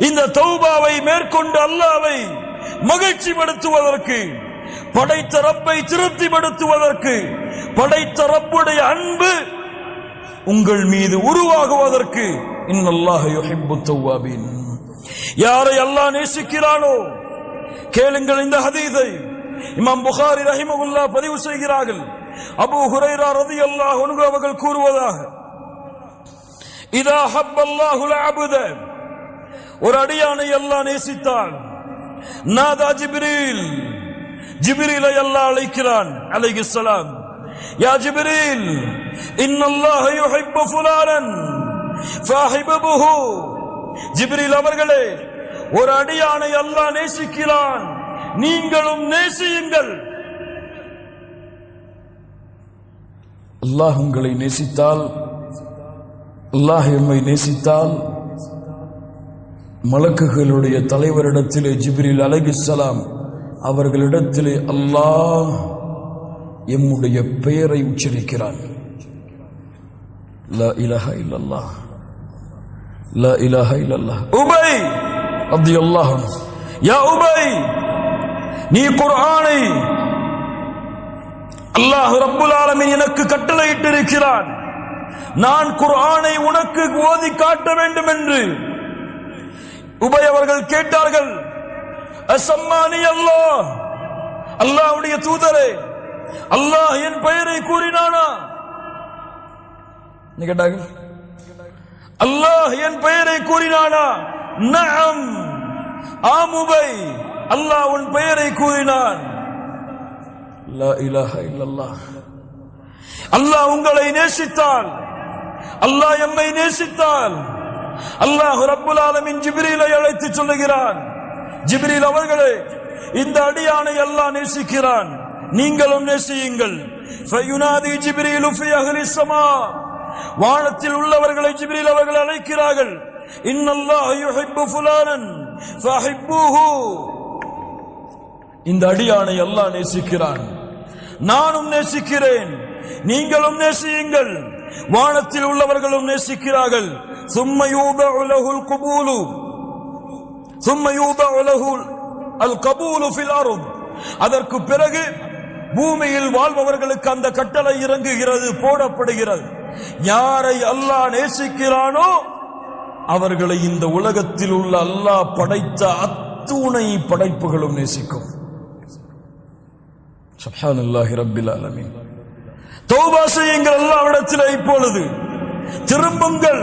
இந்த தௌபாவை மேற்கொண்டு அல்லாஹ்வை மகிழ்ச்சிப்படுத்துவதற்கு, படைத்த ரப்பை திருப்திப்படுத்துவதற்கு, படைத்த ரப்புடைய அன்பு உங்கள் மீது உருவாகுவதற்கு, இன்னல்லாஹ யுஹிப்புத் தவ்வாபீன். யாரை அல்லாஹ் நேசிக்கிறானோ, கேளுங்கள் இந்த ஹதீஸை. இமாம் புகாரி ரஹிமஹுல்லாஹ் பதிவு செய்கிறார்கள். அபூ ஹுரைரா ரலியல்லாஹு அன்ஹு அவர்கள் கூறுவதாக, இதா ஹப்பல்லாஹுல் அப்த, ஒரு அடியானை அல்லாஹ் நேசித்தான். நாதா ஜிப்ரீல், ஜிப்ரீலை அல்லாஹ் அழைக்கிறான் அலைஹிஸ்ஸலாம். யா ஜிப்ரீல், இன்னல்லாஹ யுஹிப்பு ஃபுலானன் ஃபஹிபுஹு. ஜிப்ரீல் அவர்களே, ஒரு அடியானை அல்லாஹ் நேசிக்கிறான், நீங்களும் நேசியுங்கள். அல்லாஹ் உங்களை நேசித்தால், அல்லாஹ் எம்மை நேசித்தால் மலக்குகளுடைய தலைவரிடத்திலே ஜிப்ரீல் அலைஹிஸ்ஸலாம் அவர்களிடத்திலே அல்லாஹ் எம்முடைய பெயரை உச்சரிக்கிறான். லா இலாஹா இல்லல்லாஹ், லா இலாஹா இல்லல்லாஹ். உபை ரலியல்லாஹு அன்ஹு, யா உபை, நீ குர்ஆனை அல்லாஹ் ரப்புல் ஆலமீன் எனக்கு கட்டளையிட்டிருக்கிறான், நான் குர்ஆனை உனக்கு ஓதி காட்ட வேண்டும் என்று உபை அவர்கள் கேட்டார்கள். அசம்மானி அல்லாஹ், அல்லாஹ்வுடைய தூதரே, அல்லாஹ் என் பெயரை கூறினானா? கேட்டார்கள், அல்லாஹ் என் பெயரை கூறினானா? நஅம், ஆம் உபை, அல்லாஹ் உன் பெயரை கூறினான். லா இலாஹா இல்லல்லாஹ். அல்லாஹ் உங்களை நேசித்தால், அல்லாஹ் எம்மை நேசித்தால், அல்லாஹ் ரப்புல் ஆலமீன் ஜிப்ரீலை அழைத்து சொல்லுகிறான், ஜிப்ரீல் அவர்களே, இந்த அடியானை அல்லாஹ் நேசிக்கிறான், நீங்களும் நேசியுங்கள். ஃபயுனாதி ஜிப்ரீலு ஃபி அஹ்லி ஸமா, வானத்தில் உள்ளவர்களை ஜிப்ரீல் அவர்கள் அழைக்கிறார்கள். இன்னல்லாஹ யுஹிப்பு ஃபுலானன் ஃபஹிப்புஹு, இந்த அடியானை அல்லாஹ் நேசிக்கிறான், நானும் நேசிக்கிறேன், நீங்களும் நேசியுங்கள். வானத்தில் உள்ளவர்களும் நேசிக்கிறார்கள். ثم يوضع له القبول ثم يوضع له القبول في الارض, அதற்கு பிறகு பூமியில் வாழ்பவர்களுக்கு அந்த கட்டளை இறங்குகிறது, போடப்படுகிறது. யாரை அல்லாஹ் நேசிக்கிறானோ அவர்களை இந்த உலகத்தில் உள்ள அல்லாஹ் படைத்த அத்துணை படைப்புகளும் நேசிக்கும். சுப்ஹானல்லாஹி ரப்பில் ஆலமீன். தௌபா செய்யுங்கள் அல்லாஹ்விடத்தில், இப்பொழுது திரும்புங்கள்.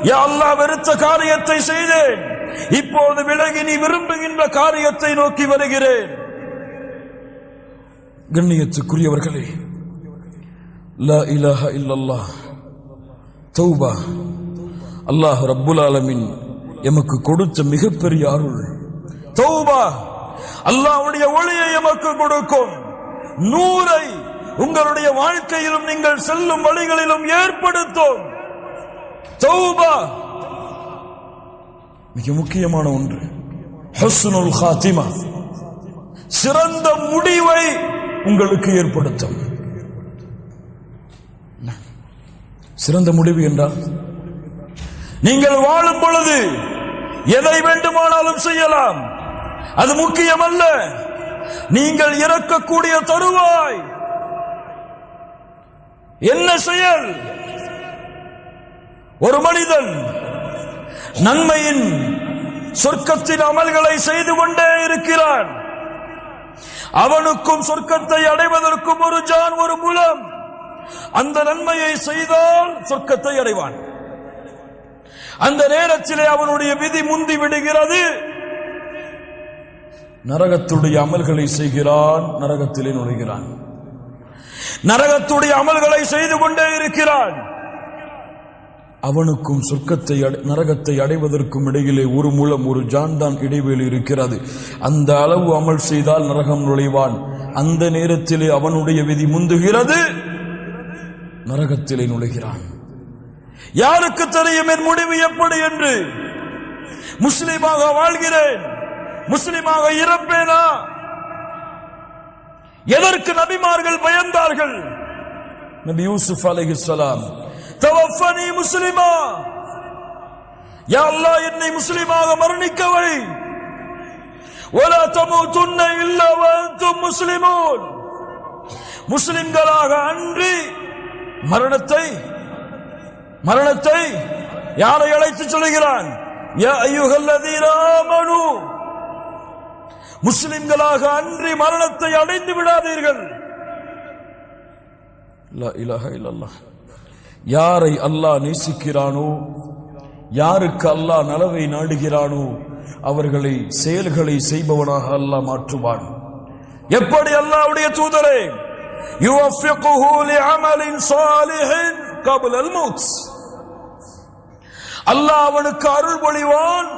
யா அல்லாஹ், வெறுத்த காரியத்தை செய்தேன், இப்போது விலகி நீ விரும்புகின்ற காரியத்தை நோக்கி வருகிறேன். கண்ணியத்துக்குரியவர்களே, லா இலாஹா இல்லல்லாஹ், தௌபா அல்லாஹ் ரப்புல் ஆலமீன் எமக்கு கொடுத்த மிகப்பெரிய அருள். தௌபா அல்லாஹ்வுடைய ஒளியை எமக்கு கொடுக்கும். நூரை உங்களுடைய வாழ்க்கையிலும் நீங்கள் செல்லும் வழிகளிலும் ஏற்படுத்தும். தௌபா மிக முக்கியமான ஒன்று. ஹுஸ்னுல் காத்திமா, சிறந்த முடிவை உங்களுக்கு ஏற்படுத்தும். சிறந்த முடிவு என்றால் நீங்கள் வாழும் பொழுது எதை வேண்டுமானாலும் செய்யலாம், அது முக்கியமல்ல. நீங்கள் இறக்கக்கூடிய தருவாய் என்ன செயல்? ஒரு மனிதன் நன்மையின் சொர்க்கத்தின் அமல்களை செய்து கொண்டே இருக்கிறான். அவனுக்கும் சொர்க்கத்தை அடைவதற்கும் ஒரு ஜான், ஒரு முலம். அந்த நன்மையை செய்தால் சொர்க்கத்தை அடைவான். அந்த நேரத்திலே அவனுடைய விதி முந்தி விடுகிறது. நரகத்துடைய அமல்களை செய்கிறான், நரகத்திலே நுழைகிறான். நரகத்துடைய அமல்களை செய்து கொண்டே இருக்கிறான். அவனுக்கும் சொர்க்கத்தை நரகத்தை அடைவதற்கும் இடையிலே ஒரு முலம், ஒரு ஜான்தான் இடைவெளி இருக்கிறது. அந்த அளவு அமல் செய்தால் நரகம் நுழைவான். அந்த நேரத்திலே அவனுடைய விதி முந்துகிறது, நரகத்திலே நுழைகிறான். யாருக்கு தெரியும் என் முடிவு எப்படி என்று? முஸ்லிமாக வாழ்கிறேன், முஸ்லிமாக இறப்பேனா? எதற்கு நபிமார்கள் பயந்தார்கள்? நபி யூசுப் அலைஹிஸ்ஸலாம், தவஃபனி முஸ்லிமா, யா அல்லாஹ் என்னை முஸ்லிமாக மரணிக்க வை. வலா தமூதுன்ன இல்லா வஅன்தும் முஸ்லிமூன், முஸ்லிம்களாக அன்றி மரணத்தை யாரை அழைத்து சொல்கிறான்? யா அய்யுஹல்லதீன ஆமனூ, முஸ்லிம்களாக அன்றி மரணத்தை அடைந்து விடாதீர்கள். லா இலாஹா இல்லல்லாஹ். யாரை அல்லாஹ் நேசிக்கிறானோ, யாருக்கு அல்லாஹ் நலவை நாடுகிறானோ அவர்களை செயல்களை செய்பவனாக அல்லாஹ் மாற்றுவான். எப்படி? அல்லாஹ்வுடைய தூதரே, யுவஃபிகுஹு லிஅமலின் ஸாலிஹின் قبل الموت, அல்லாஹ் அவனுக்கு அருள் பொழிவான்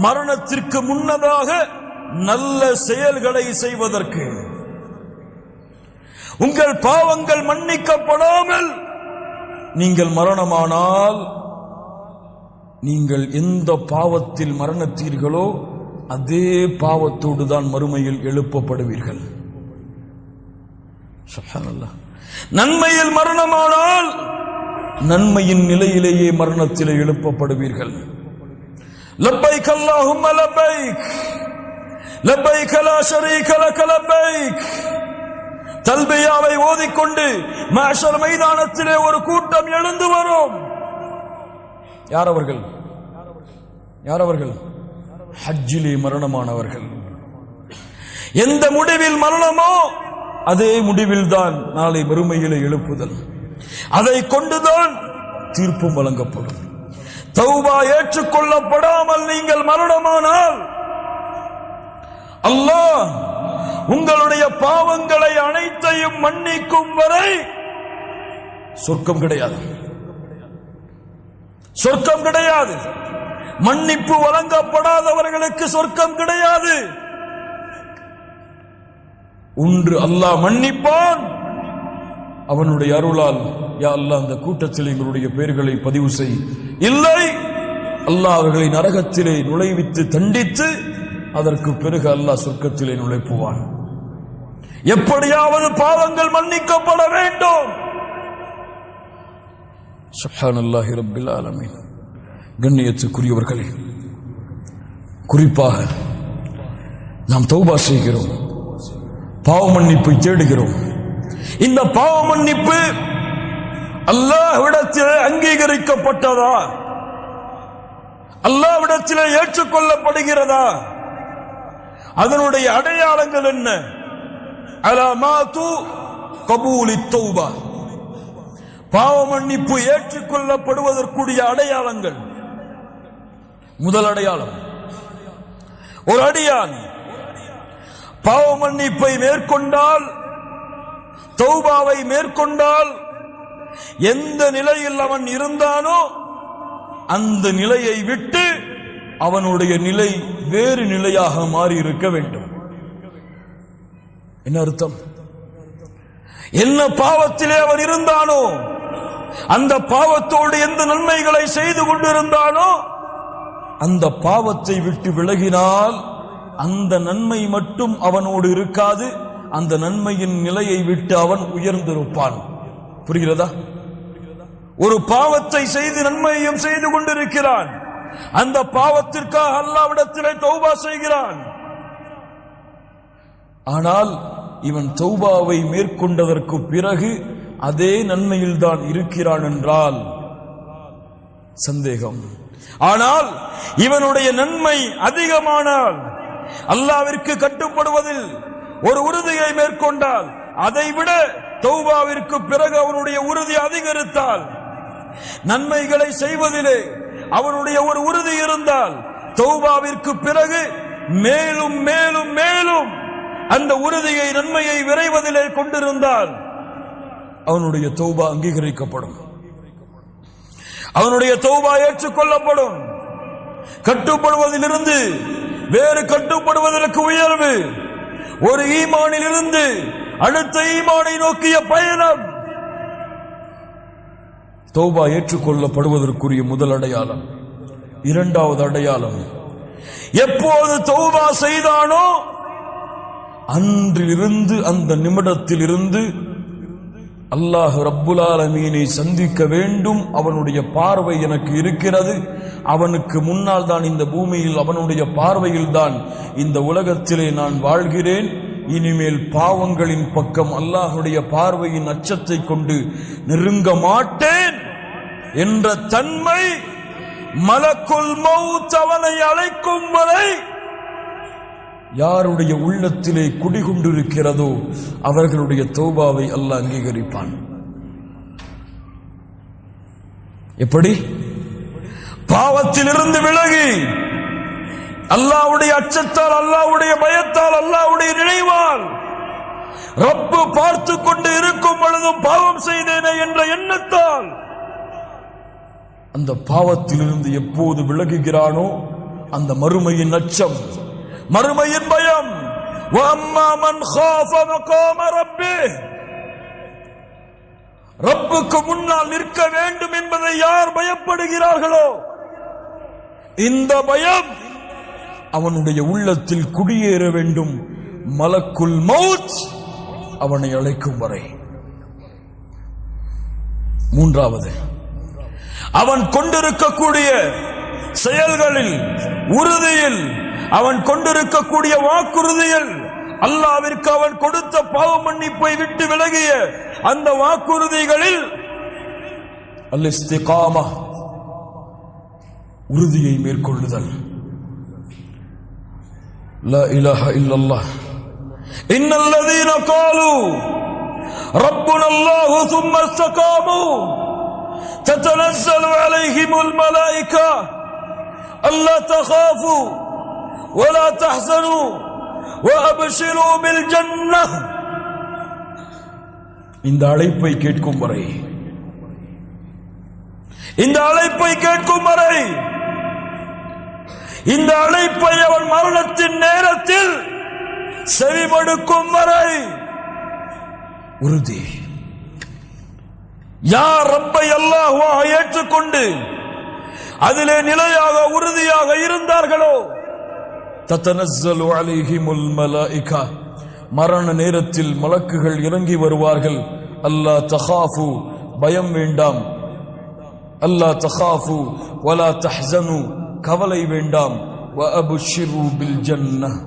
மரணத்திற்கு முன்னதாக நல்ல செயல்களை செய்வதற்கு. உங்கள் பாவங்கள் மன்னிக்கப்படாமல் நீங்கள் மரணமானால் நீங்கள் எந்த பாவத்தில் மரணத்தீர்களோ அதே பாவத்தோடு தான் மறுமையில் எழுப்பப்படுவீர்கள். சுப்ஹானல்லாஹ். நன்மையில் மரணமானால் நன்மையின் நிலையிலேயே மரணத்திலே எழுப்பப்படுவீர்கள். லப்பைக் அல்லாஹும்ம லப்பைக் லப்பைக் லா ஷரீக லக லப்பைக். தல்பியாவை ஓதிக்கொண்டு மஹ்ஷர் மைதானத்திலே ஒரு கூட்டம் எழுந்து வரும். யார் அவர்கள்? யார் அவர்கள்? ஹஜ்ஜிலே மரணமானவர்கள். எந்த முடிவில் மரணமோ அதே முடிவில் தான் நாளை மறுமையிலே எழுப்புதல். அதை கொண்டுதான் தீர்ப்பும் வழங்கப்படும். தௌபா ஏற்றுக்கொள்ளப்படாமல் நீங்கள் மரணமானால் அல்லாஹ் உங்களுடைய பாவங்களை அனைத்தையும் மன்னிக்கும் வரை சொர்க்கம் கிடையாது. சொர்க்கம் கிடையாது. மன்னிப்பு வழங்கப்படாதவர்களுக்கு சொர்க்கம் கிடையாது. ஒன்று அல்லாஹ் மன்னிப்பான், அவனுடைய அருளால் யா அல்லாஹ் அந்த கூட்டத்தில் எங்களுடைய பெயர்களை பதிவு செய். இல்லை, அல்லாஹ் அவர்களை நரகத்திலே நுழைவித்து தண்டித்து அதற்கு பிறகு அல்லாஹ் சொர்க்கத்திலே நுழைப்புவான். எப்படியாவது பாவங்கள் மன்னிக்கப்பட வேண்டும். சுப்ஹானல்லாஹி ரப்பில் ஆலமீன். கண்ணியத்துக்குரியவர்களே, குறிப்பாக நாம் தௌபா செய்கிறோம், பாவ மன்னிப்பை தேடுகிறோம். இந்த பாவ மன்னிப்பு அல்லாஹ்விடத்திலே அங்கீகரிக்கப்பட்டதா? அல்லாஹ்விடத்திலே ஏற்றுக்கொள்ளப்படுகிறதா? அதனுடைய அடையாளங்கள் என்ன? அலாமாத்து கபூலி தௌபா. பாவ மன்னிப்பு ஏற்றுக்கொள்ளப்படுவதற்குரிய அடையாளங்கள். முதல் அடையாளம், ஒரு அடியான் பாவ மன்னிப்பை மேற்கொண்டால், தௌபாவை மேற்கொண்டால், எந்த நிலையில் அவன் இருந்தானோ அந்த நிலையை விட்டு அவனுடைய நிலை வேறு நிலையாக மாறி இருக்க வேண்டும். என்ன அர்த்தம்? என்ன பாவத்திலே அவன் இருந்தானோ, அந்த பாவத்தோடு எந்த நன்மைகளை செய்து கொண்டிருந்தானோ அந்த பாவத்தை விட்டு விலகினால் அந்த நன்மை மட்டும் அவனோடு இருக்காது, அந்த நன்மையின் நிலையை விட்டு அவன் உயர்ந்திருப்பான். புரிகிறதா? ஒரு பாவத்தை செய்து நன்மையையும் செய்து கொண்டிருக்கிறான். அந்த பாவத்திற்காக அல்லாஹ்விடத்திலே தௌபா செய்கிறான். ஆனால் இவன் தௌபாவை மேற்கொண்டதற்கு பிறகு அதே நன்மையில் தான் இருக்கிறான் என்றால் சந்தேகம். ஆனால் இவனுடைய நன்மை அதிகமானால், அல்லாஹ்விற்கு கட்டுப்படுவதில் ஒரு உறுதியை மேற்கொண்டால், அதைவிட தௌபாவிற்கு பிறகு அவனுடைய உறுதி அதிகரித்தால், நன்மைகளை செய்வதிலே அவனுடைய ஒரு உறுதி இருந்தால், தௌபாவிற்கு பிறகு மேலும் மேலும் மேலும் அந்த உறுதியை, நன்மையை விரைவதிலே கொண்டிருந்தால் அவனுடைய தௌபா அங்கீகரிக்கப்படும், அவனுடைய தௌபா ஏற்றுக்கொள்ளப்படும். கட்டுப்படுவதிலிருந்து வேறு கட்டுப்படுவதற்கு உயர்வு, ஒரு ஈமானில் இருந்து அடுத்த ஈமானை நோக்கிய பயணம். தௌபா ஏற்றுக்கொள்ளப்படுவதற்குரிய முதல் அடையாளம். இரண்டாவது அடையாளம், எப்போது தௌபா செய்தானோ அன்றிலிருந்து, அந்த நிமிடத்தில் இருந்து அல்லாஹ் ரப்புல் ஆலமீனை சந்திக்க வேண்டும். அவனுடைய பார்வை எனக்கு இருக்கிறது, அவனுக்கு முன்னால் தான் இந்த பூமியில், அவனுடைய பார்வையில் தான் இந்த உலகத்திலே நான் வாழ்கிறேன். இனிமேல் பாவங்களின் பக்கம் அல்லாஹுடைய பார்வையின் அச்சத்தை கொண்டு நெருங்க மாட்டேன் என்ற தன்மை மலக்குல் மௌத் அவனை அழைக்கும் வரை யாருடைய உள்ளத்திலே குடிகொண்டிருக்கிறதோ அவர்களுடைய தௌபாவை அல்லாஹ் அங்கீகரிப்பான். எப்படி? பாவத்திலிருந்து விலகி அல்லாஹ்வுடைய அச்சத்தால், அல்லாஹ்வுடைய பயத்தால், அல்லாஹ்வுடைய நினைவால், ரப்பு பார்த்து கொண்டு இருக்கும் பொழுதும் பாவம் செய்தேனே என்ற எண்ணத்தால் அந்த பாவத்திலிருந்து எப்போது விலகுகிறானோ அந்த மறுமையின் அச்சம், மறுமையின் பயம். வஅம்மா மன் காஃப மகாம ரப்பிஹ், ரப்புக்கு முன்னால் நிற்க வேண்டும் என்பதை யார் பயப்படுகிறார்களோ இந்த பயம் அவனுடைய உள்ளத்தில் குடியேற வேண்டும். மலக்குல் மௌத் அவனை அழைக்கும் வரை. மூன்றாவது, அவன் கொண்டிருக்கக்கூடிய செயல்களில், உறுதியில், அவன் கொண்டிருக்கக்கூடிய வாக்குறுதியில், அல்லாஹ்விற்கு அவன் கொடுத்த பாவ மன்னிப்பை விட்டு விலகிய அந்த வாக்குறுதிகளில் அல்-இஸ்திகாமா, உறுதியை மேற்கொள்ளுதல். லா இலாஹ இல்லல்லாஹ் இன்னல்லதீன காலு ரப்புனல்லாஹு சும்ம இஸ்தகாமு ததனஸ்ஸலு அலைஹிமுல் மலாயிகா அல்லா தகாஃபு வலா தஹ்ஸனு வஅப்ஷிரு பில் ஜன்னஹ். இந்த அழைப்பை கேட்கும் வரை, இந்த அழைப்பை கேட்கும் வரை, இந்த அழைப்பை அவன் மரணத்தின் நேரத்தில் செவிமடுக்கும் வரை உறுதி. யார் ரப்பை அல்லாஹ்வாக ஏற்றுக்கொண்டு அதிலே நிலையாக உறுதியாக இருந்தார்களோ, தத்தனஸ்ஸலு அலைஹிமுல் மலாயிகா, மரண நேரத்தில் மலக்குகள் இறங்கி வருவார்கள். அல்லா தகாஃபு, பயம் வேண்டாம். அல்லா தகாஃபு வலா தஹ்ஸனு, கவலை வேண்டாம். வஅப்ஷிரு பில் ஜன்னஹ்,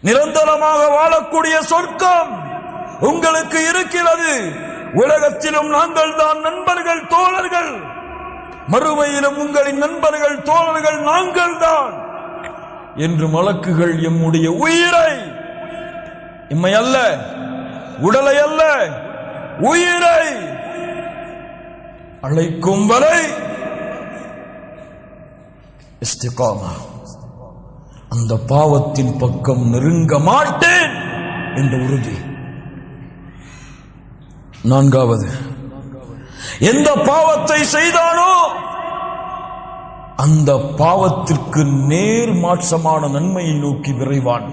நிரந்தரமாக வாழக்கூடிய சொர்க்கம் உங்களுக்கு இருக்கிறது. உலகத்திலும் நாங்கள் தான் நண்பர்கள், தோழர்கள். மறுமையிலும் உங்களின் நண்பர்கள், தோழர்கள் நாங்கள் தான் என்று மலக்குகள் எம்முடைய உயிரை, இம்மை அல்ல, உடலை அல்ல, உயிரை அழைக்கும் வரை இஸ்திகாமா, அந்த பாவத்தின் பக்கம் நெருங்க மாட்டேன் என்ற உறுதி. நான்காவது, எந்த பாவத்தை செய்தானோ அந்த பாவத்திற்கு நேர் மாற்றமான நன்மையை நோக்கி விரைவான்.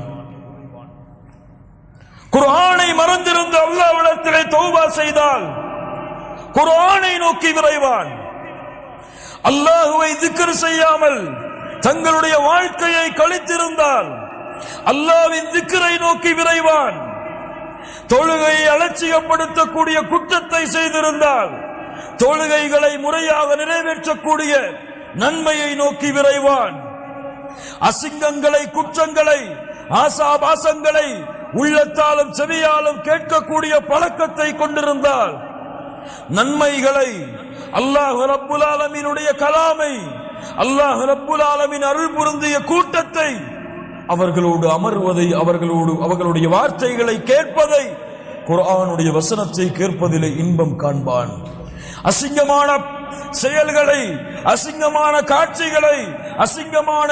குர்ஆனை மறந்திருந்த அல்லாஹ்விடத்திலே தௌபா செய்தால் குர்ஆனை நோக்கி விரைவான். அல்லாஹ்வை திக்ர் செய்யாமல் தங்களுடைய வாழ்க்கையை கழித்திருந்தால் அல்லாஹ்வின் திக்ரை நோக்கி விரைவான். தொழுகையை அலட்சியப்படுத்தக்கூடிய குற்றத்தை செய்திருந்தால் தொழுகைகளை முறையாக நிறைவேற்றக்கூடிய நன்மையை நோக்கி விரைவான். அசிங்கங்களை, குற்றங்களை, ஆசாபாசங்களை உள்ளத்தாலும் செவியாலும் கேட்கக்கூடிய பழக்கத்தை கொண்டிருந்தால் நன்மைகளை, அல்லாஹ் ரப்புல் ஆலமீனுடைய கலாமை, அல்லாஹ் ரப்புல் ஆலமீன் அருள் புரிந்திய கூட்டத்தை, அவர்களோடு அமர்வதை, அவர்களுடைய வார்த்தைகளை கேட்பதை, குர்ஆனுடைய வசனத்தை கேட்பதிலே இன்பம் காண்பான். அசிங்கமான செயல்களை, அசிங்கமான காட்சிகளை, அசிங்கமான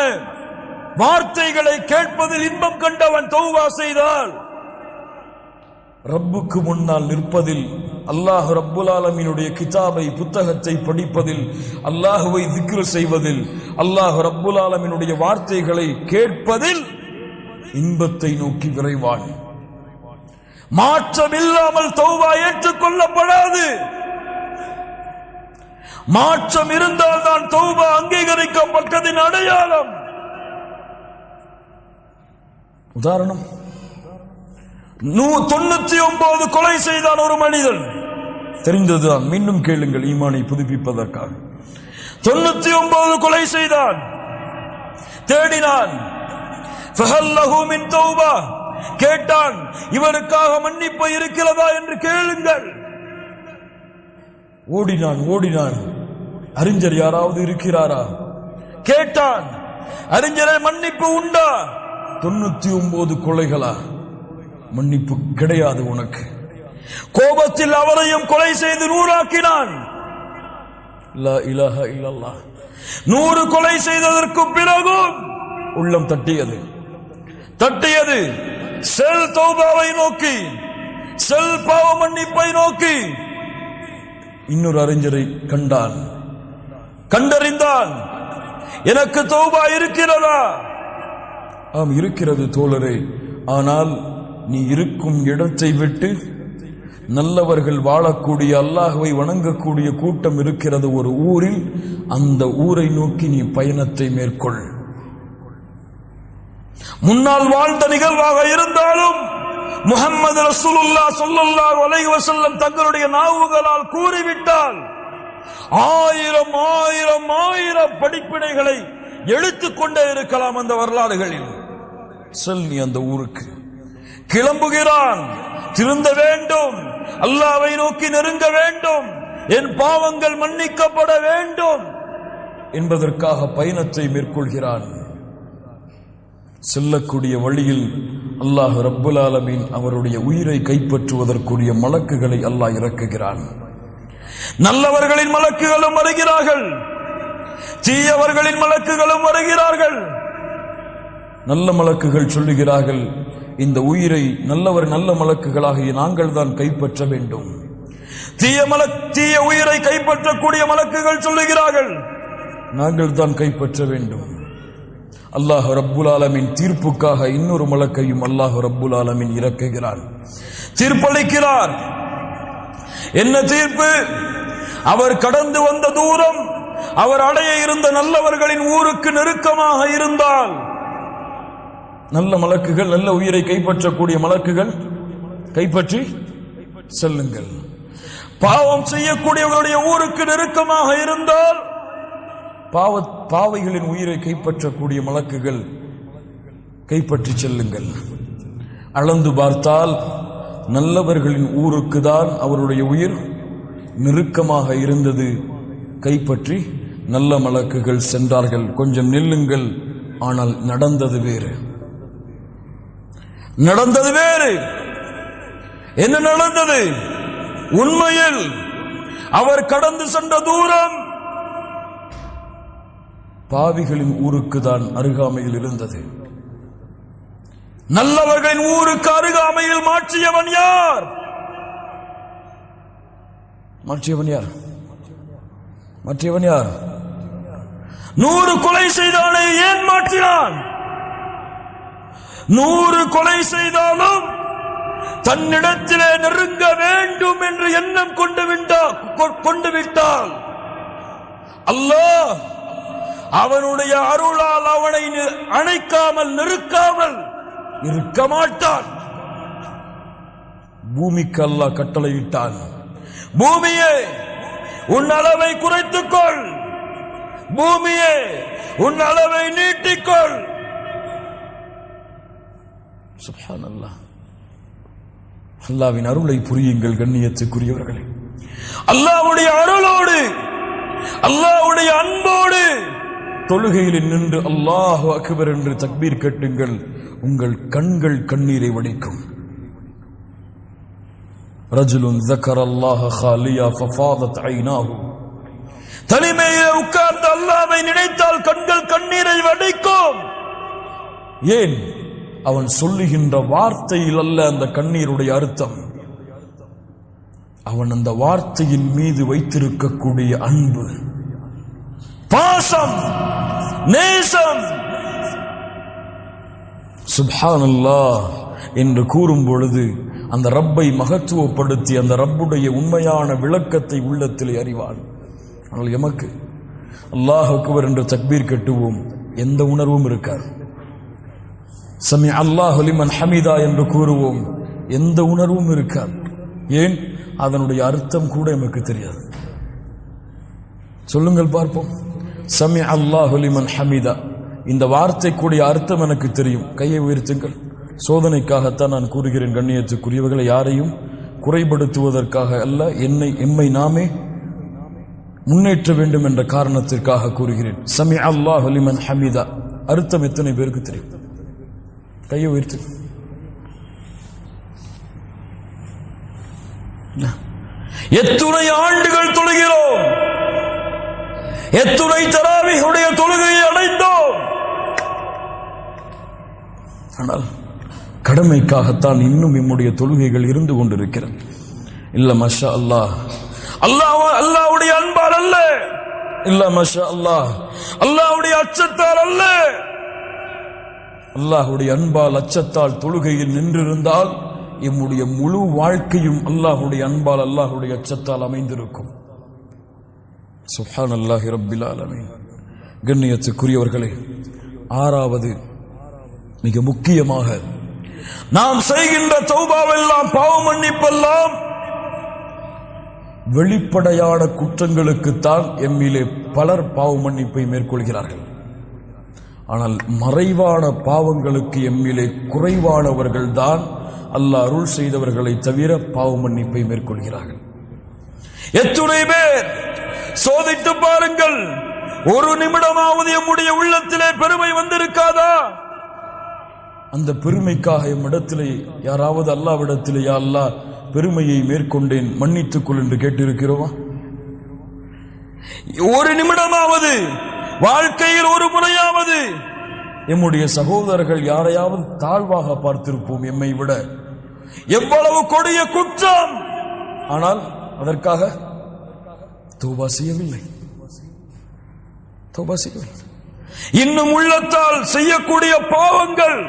வார்த்தைகளை கேட்பதில் இன்பம் கண்டவன் தௌபா செய்தால் ரப்புக்கு முன்னால் நிற்பதில், அல்லாஹ் ரப்புல் ஆலமீனுடைய கிதாபை, புத்தகத்தை படிப்பதில், அல்லாஹுவை திக்ர் செய்வதில், அல்லாஹ் ரப்புல் ஆலமீனுடைய வார்த்தைகளை கேட்பதில் இன்பத்தை நோக்கி விரைவான். மாற்றம் இல்லாமல் தௌபா ஏற்றுக்கொள்ளப்படாது. மாற்றம் இருந்தால் தான் தௌபா அங்கீகரிக்கப்பட்டதின் அடையாளம். உதாரணம், 99 கொலை செய்தான் ஒரு மனிதன். தெரிந்ததுதான், மீண்டும் கேளுங்கள் ஈமானை புதுப்பிப்பதற்காக. 99 கொலை செய்தான். தேடினான். ஃபஹல் லஹு மின் தௌபா, கேட்டான், இவருக்காக மன்னிப்பு இருக்கிறதா என்று கேளுங்கள். ஓடினான். அறிஞர் யாராவது இருக்கிறாரா கேட்டான். அறிஞரை, மன்னிப்பு உண்டா? 99 கொலைகளா? மன்னிப்பு கிடையாது உனக்கு. கோபத்தில் அவரையும் கொலை செய்து 100 ஆக்கினான். லா இலாஹ இல்லல்லாஹ். 100 கொலை செய்ததற்கு பிறகும் உள்ளம் தட்டியது. செல் தௌபாவை நோக்கி, செல் பாவ மன்னிப்பை நோக்கி. இன்னொரு அறிஞரை கண்டறிந்தான். எனக்கு தௌபா இருக்கிறதா? ஆம், இருக்கிறது தோழரே. ஆனால் நீ இருக்கும் இடத்தை விட்டு நல்லவர்கள் வாழக்கூடிய அல்லாஹ்வை வணங்கக்கூடிய கூட்டம் இருக்கிறது ஒரு ஊரில், அந்த ஊரை நோக்கி நீ பயணத்தை மேற்கொள். முன்னால் வாழ்ந்த நிகழ்வாக இருந்தாலும் முஹம்மது ரசூலுல்லாஹ் ஸல்லல்லாஹு அலைஹி வஸல்லம் தங்களுடைய நாவுகளால் கூறிவிட்டால் ஆயிரம் ஆயிரம் ஆயிரம் படிப்பினைகளை எழுத்துக்கொண்டே இருக்கலாம் அந்த வரலாறுகளில். செல் நீ அந்த ஊருக்கு. கிளம்புகிறான். திருந்த வேண்டும், அல்லாஹ்வை நோக்கி நெருங்க வேண்டும், என் பாவங்கள் மன்னிக்கப்பட வேண்டும் என்பதற்காக பயணத்தை மேற்கொள்கிறான். செல்லக்கூடிய வழியில் அல்லாஹ் ரப்புல் ஆலமீன் அவருடைய உயிரை கைப்பற்றுவதற்குரிய மலக்குகளை அல்லாஹ் இறக்குகிறான். நல்லவர்களின் மலக்குகளும் வருகிறார்கள், தீயவர்களின் மலக்குகளும் வருகிறார்கள். நல்ல மலக்குகள் சொல்லுகிறார்கள், இந்த உயிரை நல்ல மலக்குகளாகிய நாங்கள் தான் கைப்பற்ற வேண்டும். தீய உயிரை கைப்பற்றக்கூடிய மலக்குகள் சொல்லுகிறார்கள், நாங்கள் தான் கைப்பற்ற வேண்டும். அல்லாஹ் ரப்புல் ஆலமீன் தீர்ப்புக்காக இன்னொரு மலக்கையும் அல்லாஹ் ரப்புல் ஆலமீன் இறக்குகிறான், தீர்ப்பளிக்கிறார். என்ன தீர்ப்பு? அவர் கடந்து வந்த தூரம் அவர் அடைய இருந்த நல்லவர்களின் ஊருக்கு நெருக்கமாக இருந்தால், நல்ல மலக்குகள், நல்ல உயிரை கைப்பற்றக்கூடிய மலக்குகள் கைப்பற்றி செல்லுங்கள். பாவம் செய்யக்கூடியவர்களுடைய ஊருக்கு நெருக்கமாக இருந்தால் பாவைகளின் உயிரை கைப்பற்றக்கூடிய மலக்குகள் கைப்பற்றி செல்லுங்கள். அளந்து பார்த்தால் நல்லவர்களின் ஊருக்கு தான் அவருடைய உயிர் நெருக்கமாக இருந்தது. கைப்பற்றி நல்ல மலக்குகள் சென்றார்கள். கொஞ்சம் நில்லுங்கள், ஆனால் நடந்தது வேறு. நடந்தது வேறு. என்ன நடந்தது? உண்மையில் அவர் கடந்து சென்ற தூரம் பாவிகளின் ஊருக்கு தான் அருகாமையில் இருந்தது. நல்லவர்களின் ஊருக்கு அருகாமையில் மாற்றியவன் யார்? மாற்றியவன் யார்? 100 கொலை செய்தானே ஏன் மாற்றினான்? 100 கொலை செய்தாலும் தன்னிடத்திலே நெருங்க வேண்டும் என்று எண்ணம் கொண்டு விட்டால் அல்லாஹ் அவனுடைய அருளால் அவனை அணைக்காமல் நெருக்காமல் இருக்க மாட்டான். பூமிக்கு அல்லாஹ் கட்டளையிட்டான், பூமியே உன் அளவை குறைத்துக்கொள், பூமியே உன் அளவை நீட்டிக்கொள். சுப்ஹானல்லாஹ். அல்லாஹ்வின் அருளை புரியுங்கள் கண்ணியத்துக்குரியவர்களே. அல்லாஹ்வுடைய அருளோடு, அல்லாஹ்வுடைய அன்போடு தொழுகையில் நின்று அல்லாஹு அக்பர் என்று தக்பீர் கட்டுங்கள். உங்கள் கண்கள் கண்ணீரை வடிக்கும். ரஜுலுன் ذكرல்லாஹ خاليا ففاضت عيناه. தனிமையில் உட்கார்ந்து அல்லாஹ்வை நினைத்தால் கண்கள் கண்ணீரை வடிக்கும். ஏன்? அவன் சொல்லுகின்ற வார்த்தையில் அல்ல அந்த கண்ணீருடைய அர்த்தம், அவன் அந்த வார்த்தையின் மீது வைத்திருக்கக்கூடிய அன்பு, பாசம், நேசம். சுப்ஹானல்லாஹ் என்று கூறும் பொழுது அந்த ரப்பை மகத்துவப்படுத்தி அந்த ரப்புடைய உண்மையான விளக்கத்தை உள்ளத்தில் அறிவான். ஆனால் எமக்கு அல்லாஹ் அக்பர் என்று தக்பீர் கட்டுவோம், எந்த உணர்வும் இருக்காது. சமி அல்லாஹு லிமன் ஹமிதா என்று கூறுவோம், எந்த உணர்வும் இருக்காது. ஏன்? அதனுடைய அர்த்தம் கூட எமக்கு தெரியாது. சொல்லுங்கள் பார்ப்போம். சமி அல்லாஹு லிமன் ஹமிதா, இந்த வார்த்தைக்குடைய அர்த்தம் எனக்கு தெரியும். கையை உயர்த்துங்கள். சோதனைக்காகத்தான் நான் கூறுகிறேன் கண்ணியத்துக்குரியவர்களை, யாரையும் குறைபடுத்துவதற்காக அல்ல, எம்மை நாமே முன்னேற்ற வேண்டும் என்ற காரணத்திற்காக கூறுகிறேன். சமி அல்லாஹு லிமன் ஹமிதா அர்த்தம் எத்தனை பேருக்கு தெரியும்? கையை உயர்த்து. எத்துணை ஆண்டுகள் தொழுகிறோம், எத்துணை தராவீஹுடைய தொழுகையை அடைந்தோம். ஆனால் கடமைக்காகத்தான் இன்னும் நம்முடைய தொழுகைகள் இருந்து கொண்டிருக்கிறது. இல்ல மஷா அல்லாஹ், அல்லாஹ்வுடைய அன்பால் அல்ல, இல்ல மஷா அல்லாஹ், அல்லாஹ்வுடைய அச்சத்தால் அல்ல. அல்லாஹ்வுடைய அன்பால் அச்சத்தால் தொழுகையில் நின்றிருந்தால் எம்முடைய முழு வாழ்க்கையும் அல்லாஹ்வுடைய அன்பால் அல்லாஹ்வுடைய அச்சத்தால் அமைந்திருக்கும். சுப்ஹானல்லாஹி ரப்பில் ஆலமீன். கண்ணியத்துக்குரியவர்களே, ஆறாவது மிக முக்கியமாக நாம் செய்கின்ற தௌபாவெல்லாம், பாவ மன்னிப்பெல்லாம் வெளிப்படையான குற்றங்களுக்குத்தான் எம்மிலே பலர் பாவ மன்னிப்பை மேற்கொள்கிறார்கள். ஆனால் மறைவான பாவங்களுக்கு எம்மிலே குறைவானவர்கள் தான் அல்லாஹ் அருள் செய்தவர்களை தவிர பாவ மன்னிப்பை மேற்கொள்கிறார்கள். எத்துணை பேர் சோதித்து பாருங்கள், ஒரு நிமிடமாவது எம்முடைய உள்ளத்திலே பெருமை வந்திருக்காதா? அந்த பெருமைக்காக எம்மிடத்திலே யாராவது அல்லாஹ்விடத்திலே, யா அல்லாஹ் பெருமையை மேற்கொண்டேன் மன்னித்துக் கொள் என்று கேட்டிருக்கிறோமா? ஒரு நிமிடமாவது, வாழ்க்கையில் ஒரு முறையாவது எம்முடைய சகோதரர்கள் யாரையாவது தாழ்வாக பார்த்திருப்போம் எம்மை விட. எவ்வளவு கொடிய குற்றம், ஆனால் அதற்காக தௌபா செய்யவில்லை. இன்னும் உள்ளத்தால் செய்யக்கூடிய பாவங்கள்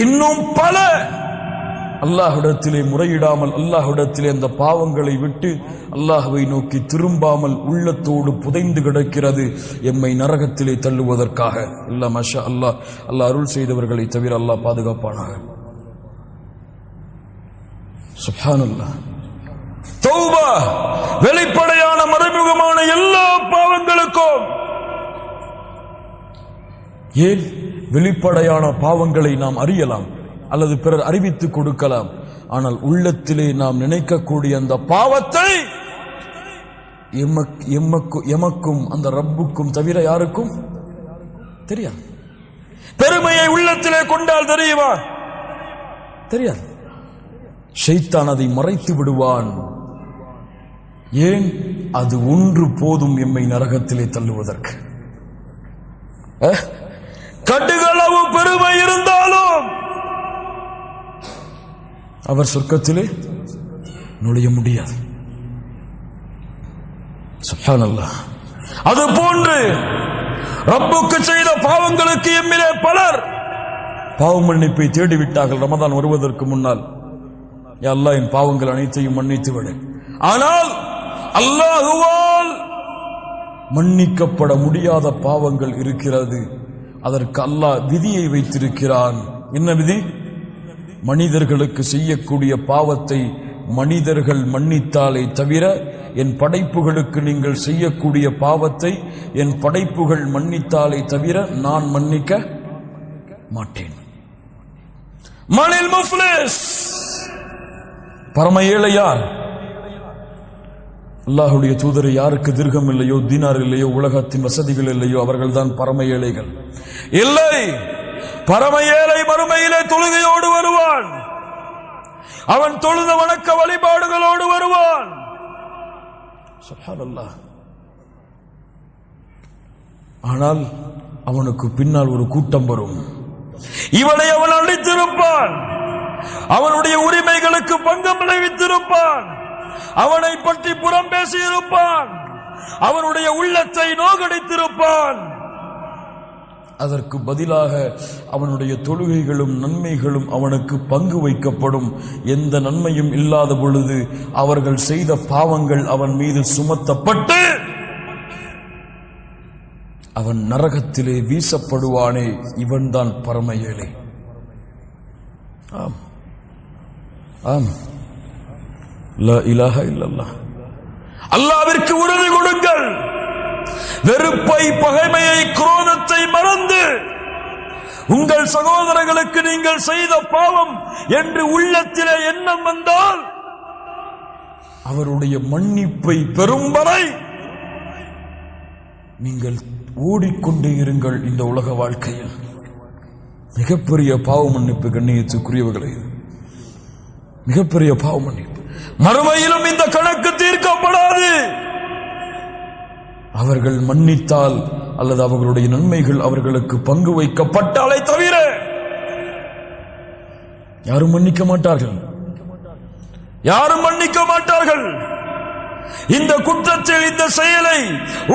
இன்னும் பல. அல்லாஹ்விடத்திலே முறையிடாமல், அல்லாஹ்விடத்திலே அந்த பாவங்களை விட்டு அல்லாஹ்வை நோக்கி திரும்பாமல் உள்ளத்தோடு புதைந்து கிடக்கிறது, எம்மை நரகத்திலே தள்ளுவதற்காக. இல்ல மாஷா அல்லாஹ், அல்லாஹ் அருள் செய்தவர்களை தவிர அல்லாஹ் பாதுகாப்பானாக. சுப்ஹானல்லாஹ். தௌபா வெளிப்படையான மறைமுகமான எல்லா பாவங்களுக்கும். ஏன்? வெளிப்படையான பாவங்களை நாம் அறியலாம் அல்லது பிறர் அறிவித்துக் கொடுக்கலாம். ஆனால் உள்ளத்திலே நாம் நினைக்கக்கூடிய அந்த பாவத்தை எமக்கும் அந்த ரப்புக்கும் தவிர யாருக்கும் தெரியாது. பெருமையை உள்ளத்திலே கொண்டால் தெரியுமா? தெரியாது. ஷைத்தான் அதை மறைத்து விடுவான். ஏன்? அது ஒன்று போதும் எம்மை நரகத்திலே தள்ளுவதற்கு. கடுகளவு பெருமை இருந்தாலும் அவர் சொர்க்கத்திலே நுழைய முடியாது. சுப்ஹானல்லாஹ். அது போன்று ரப்புக்கு செய்த பாவங்களுக்கு எம்மிலே பலர் பாவ மன்னிப்பை தேடிவிட்டார்கள் ரமதான் வருவதற்கு முன்னால். யா அல்லாஹ், என் பாவங்கள் அனைத்தையும் மன்னித்து விடு. ஆனால் அல்லாஹுவால் மன்னிக்கப்பட முடியாத பாவங்கள் இருக்கிறது. அதற்கு அல்லாஹ் விதியை வைத்திருக்கிறான். என்ன விதி? மனிதர்களுக்கு செய்யக்கூடிய பாவத்தை மனிதர்கள் மன்னித்தாலே தவிர, என் படைப்புகளுக்கு நீங்கள் செய்யக்கூடிய பாவத்தை என் படைப்புகள் மன்னித்தாலே தவிர நான் மன்னிக்க மாட்டேன். மனில் முஃப்லிஸ், பரம ஏழை யார்? அல்லாஹ்வுடைய தூதரை, யாருக்கு திர்கம் இல்லையோ, தீனார் இல்லையோ, உலகத்தின் வசதிகள் இல்லையோ, அவர்கள் தான் பரம ஏழைகள். இல்லை, பரம ஏழை மறுமையிலே தொழுகையோடு வருவான். அவன் தொழுத வணக்க வழிபாடுகளோடு வருவான். சுப்ஹானல்லாஹ். ஆனால் அவனுக்கு பின்னால் ஒரு கூட்டம் வரும். இவனை அவன் அழித்திருப்பான், அவனுடைய உரிமைகளுக்கு பங்கம் விளைவித்திருப்பான், அவனை பற்றி புறம் பேசியிருப்பான், அவனுடைய உள்ளத்தை நோகடித்திருப்பான். அதற்கு பதிலாக அவனுடைய தொழுகைகளும் நன்மைகளும் அவனுக்கு பங்கு வைக்கப்படும். எந்த நன்மையும் இல்லாத பொழுது அவர்கள் செய்த பாவங்கள் அவன் மீது சுமத்தப்பட்டு அவன் நரகத்திலே வீசப்படுவானே, இவன்தான் பரம ஏழை. ஆம், ஆம். லா இலாஹ இல்லல்லாஹ். அல்லாஹ்விற்கு உறுதி கொடுங்கள். வெறுப்பை, பகைமையை, குரோதத்தை மறந்து உங்கள் சகோதரர்களுக்கு நீங்கள் செய்த பாவம் என்று உள்ளத்திலே எண்ணம் வந்தால் அவருடைய மன்னிப்பை பெறும் வரை நீங்கள் ஓடிக்கொண்டே இருங்கள். இந்த உலக வாழ்க்கையில் மிகப்பெரிய பாவ மன்னிப்பு கண்ணியத்துக்குரியவர்களே, மிகப்பெரிய பாவ மன்னிப்பு. மறுமையிலும் இந்த கணக்கு தீர்க்கப்படாது. அவர்கள் மன்னித்தால் அல்லது அவர்களுடைய நன்மைகள் அவர்களுக்கு பங்கு வைக்கப்பட்டாலே தவிர யாரும் மன்னிக்க மாட்டார்கள். யாரும் மன்னிக்க மாட்டார்கள். இந்த குற்றத்தில், இந்த செயலை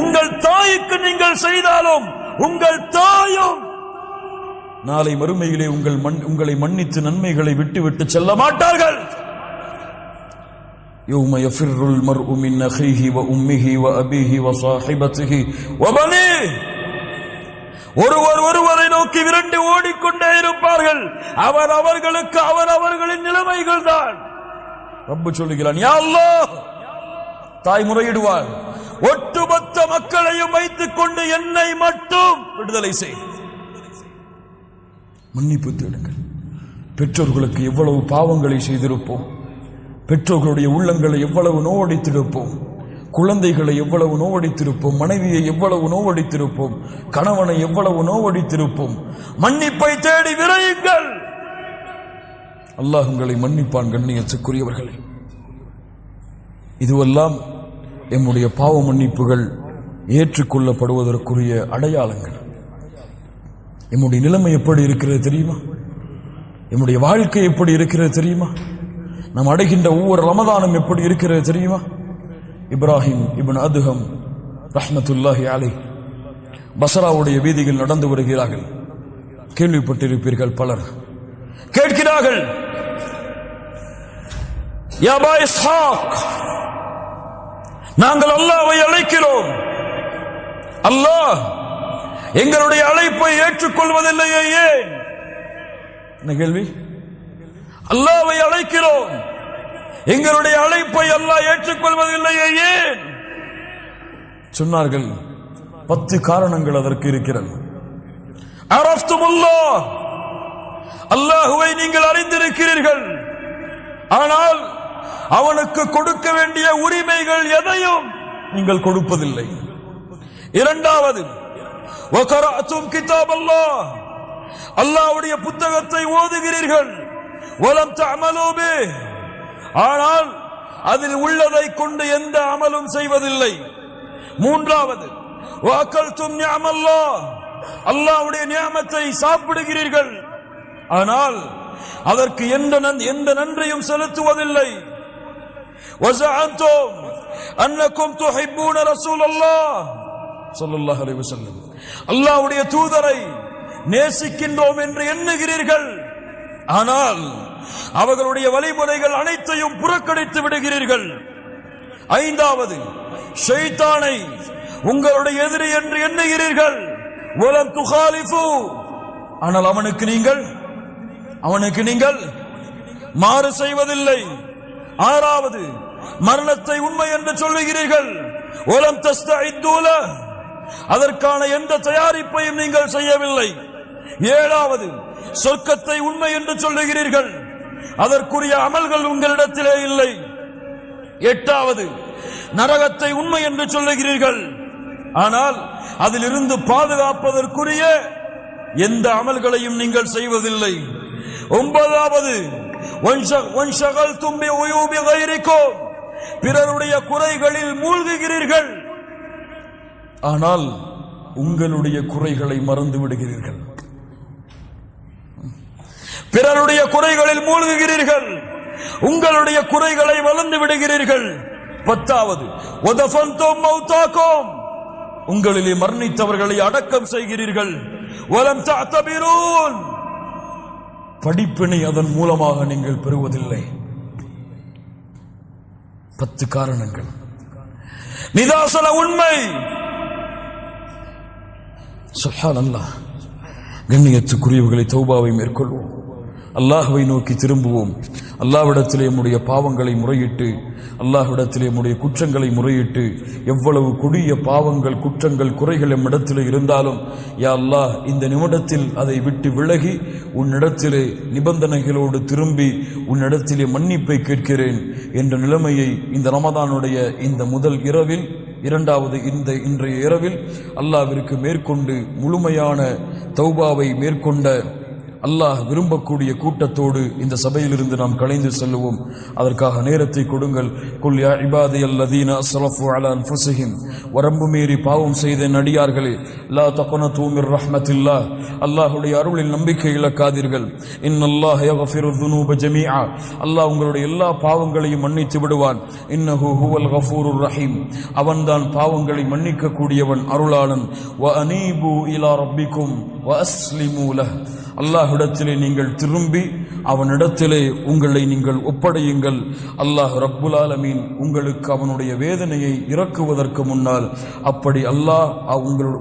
உங்கள் தாய்க்கு நீங்கள் செய்தாலும் உங்கள் தாயும் நாளை மறுமையிலே உங்களை மன்னித்து நன்மைகளை விட்டு செல்ல மாட்டார்கள். يوم يفر المرء من أخيه وأمه وأبيه وصاحبته وبنيه. ஒருவரை நோக்கி விரண்டு ஓடிக்கொண்டே இருப்பார்கள். அவர்களுக்கு அவர்களின் நிலைமைகள் தான். ரப்பு சொல்லுகிறான், யா அல்லாஹ், தாய் முறையிடுவார், ஒட்டுமொத்த மக்களையும் வைத்துக் கொண்டு என்னை மட்டும் விடுதலை செய். மன்னிப்பு தேடுங்கள். பெற்றோர்களுக்கு எவ்வளவு பாவங்களை செய்திருப்போம், பெற்றோர்களுடைய உள்ளங்களை எவ்வளவு நோவடித்திருப்போம், குழந்தைகளை எவ்வளவு நோவடித்திருப்போம், மனைவியை எவ்வளவு நோவடித்திருப்போம், கணவனை எவ்வளவு நோவடித்திருப்போம். மன்னிப்பை தேடி விரையுங்கள். அல்லாஹ் உங்களை மன்னிப்பான். கண்ணியத்துக்குரியவர்களே, இதுவெல்லாம் எம்முடைய பாவ மன்னிப்புகள் ஏற்றுக்கொள்ளப்படுவதற்குரிய அடையாளங்கள். எம்முடைய நிலைமை எப்படி இருக்கிறது தெரியுமா? எம்முடைய வாழ்க்கை எப்படி இருக்கிறது தெரியுமா? நாம் அடைகின்ற ஒவ்வொரு ரமதானும் எப்படி இருக்கிறது தெரியுமா? இப்ராஹிம் இப்னு அதுஹம் ரஹ்மத்துல்லாஹி அலைஹ் பஸ்ராவுடைய வீதியில் நடந்து வருகிறார்கள். கேள்விப்பட்டிருப்பீர்கள், பலர் கேட்கிறார்கள், யா அபா இஸ்ஹாக், நாங்கள் அல்லாஹ்வை அழைக்கிறோம், அல்லாஹ் எங்களுடைய அழைப்பை ஏற்றுக்கொள்வதில்லையே, ஏன்? என்ன கேள்வி? அல்லாஹ்வை அழைக்கிறோம், எங்களுடைய அழைப்பை அல்லாஹ் ஏற்றுக்கொள்வதில்லையே, ஏன்? சொன்னார்கள், 10 காரணங்கள் அதற்கு இருக்கிறது. அரஃப்துமுல்லாஹ், அல்லாஹ்வை நீங்கள் அறிந்திருக்கிறீர்கள், ஆனால் அவனுக்கு கொடுக்க வேண்டிய உரிமைகள் எதையும் நீங்கள் கொடுப்பதில்லை. இரண்டாவது, வகரஅதும் கிதாபல்லாஹ், அல்லாஹ்வுடைய புத்தகத்தை ஓதுகிறீர்கள், வலம் தஅமலூ பிஹ், ஆனால் அதில் உள்ளதை கொண்டு எந்த அமலும் செய்வதில்லை. மூன்றாவது, வஅகல்தும் நிஅமல்லாஹ், அல்லாஹ்வுடைய நிஅமத்தை சாப்பிடுகிறீர்கள், ஆனால் அதற்கு எந்த நன்றியும் செலுத்துவதில்லை. வஸஅன்தும் அன்னக்கும் துஹிப்பூன ரசூலல்லாஹ் ஸல்லல்லாஹு அலைஹி வஸல்லம், அல்லாஹ்வுடைய தூதரை நேசிக்கின்றோம் என்று எண்ணுகிறீர்கள், ஆனால் அவர்களுடைய வழிமுறைகள் அனைத்தையும் புறக்கணித்து விடுகிறீர்கள். ஐந்தாவது, ஷைத்தானை உங்களுடைய எதிரி என்று எண்ணுகிறீர்கள், வலம் துகாலிஃபு, ஆனால் அவனுக்கு நீங்கள் மாறு செய்வதில்லை. ஆறாவது, மரணத்தை உண்மை என்று சொல்லுகிறீர்கள், வலம் தஸ்தஇது லஹ், அதற்கான எந்த தயாரிப்பையும் நீங்கள் செய்யவில்லை. ஏழாவது, சொர்க்கத்தை உண்மை என்று சொல்லுகிறீர்கள், அதற்குரிய அமல்கள் உங்களிடத்திலே இல்லை. எட்டாவது, நரகத்தை உண்மை என்று சொல்லுகிறீர்கள், ஆனால் அதிலிருந்து பாதுகாப்பதற்குரிய எந்த அமல்களையும் நீங்கள் செய்வதில்லை. ஒன்பதாவது, வன்ஷகல்தும் பிஉயூபி கைரிக்கும், பிறருடைய குறைகளில் மூழ்குகிறீர்கள், ஆனால் உங்களுடைய குறைகளை மறந்து விடுகிறீர்கள். பிறருடைய குறைகளில் மூழ்குகிறீர்கள், உங்களுடைய குறைகளை மறந்து விடுகிறீர்கள். பத்தாவது, வதஃபன்தும் மௌதாக்கும், உங்களிலே மரணித்தவர்களை அடக்கம் செய்கிறீர்கள். வலம் தஅதபிரூன், படிப்பினை அதன் மூலமாக நீங்கள் பெறுவதில்லை. 10 காரணங்கள். நிதாசன உண்மை. சுப்ஹானல்லாஹ். கண்ணியத்துக்குரியவர்களை, தௌபாவை மேற்கொள்வோம், அல்லாஹ்வை நோக்கி திரும்புவோம். அல்லாஹ்விடத்திலே நம்முடைய பாவங்களை முறையிட்டு, அல்லாஹ்விடத்திலே நம்முடைய குற்றங்களை முறையிட்டு, எவ்வளவு கொடிய பாவங்கள், குற்றங்கள், குறைகள் நம்மிடத்திலே இருந்தாலும், யா அல்லாஹ், இந்த நிமிடத்தில் அதை விட்டு விலகி உன்னிடத்திலே நிபந்தனைகளோடு திரும்பி உன்னிடத்திலே மன்னிப்பை கேட்கிறேன் என்ற நிலைமையை இந்த ரமதானுடைய இந்த முதல் இரவில், இரண்டாவது இன்றைய இரவில் அல்லாஹ்விற்கு மேற்கொண்டு முழுமையான தௌபாவை மேற்கொண்ட அல்லாஹ் விரும்பக்கூடிய கூட்டத்தோடு இந்த சபையிலிருந்து நாம் கலைந்து செல்லுவோம். அதற்காக நேரத்தை கொடுங்கள். குல் யா இபாதியல்லதீன அஸ்ரஃபு அலா அன்ஃபுஸிஹிம், வரம்பு மீறி பாவம் செய்த நடிகார்களே, லா தக்னது மிர் ரஹ்மத்தில்லாஹ், அல்லாஹ்வுடைய அருளில் நம்பிக்கை இழக்காதீர்கள். இன்னல்லாஹ் யக்ஃபிரு ذுனூப ஜமீஆ, அல்லாஹ் உங்களுடைய எல்லா பாவங்களையும் மன்னித்து விடுவான். இன்னஹு ஹுவல் கஃபூருர் ரஹீம், அவன்தான் பாவங்களை மன்னிக்க கூடியவன், அருளாளன். வ அனீபு இலா ரப்பிக்கும் வ அஸ்லிமு லஹ், அல்லாஹ்விடத்திலே நீங்கள் திரும்பி அவனிடத்திலே உங்களை நீங்கள் ஒப்படையுங்கள். அல்லாஹ் ரப்புல் ஆலமீன் உங்களுக்கு அவனுடைய வேதனையை இறக்குவதற்கு முன்னால் அப்படி அல்லாஹ்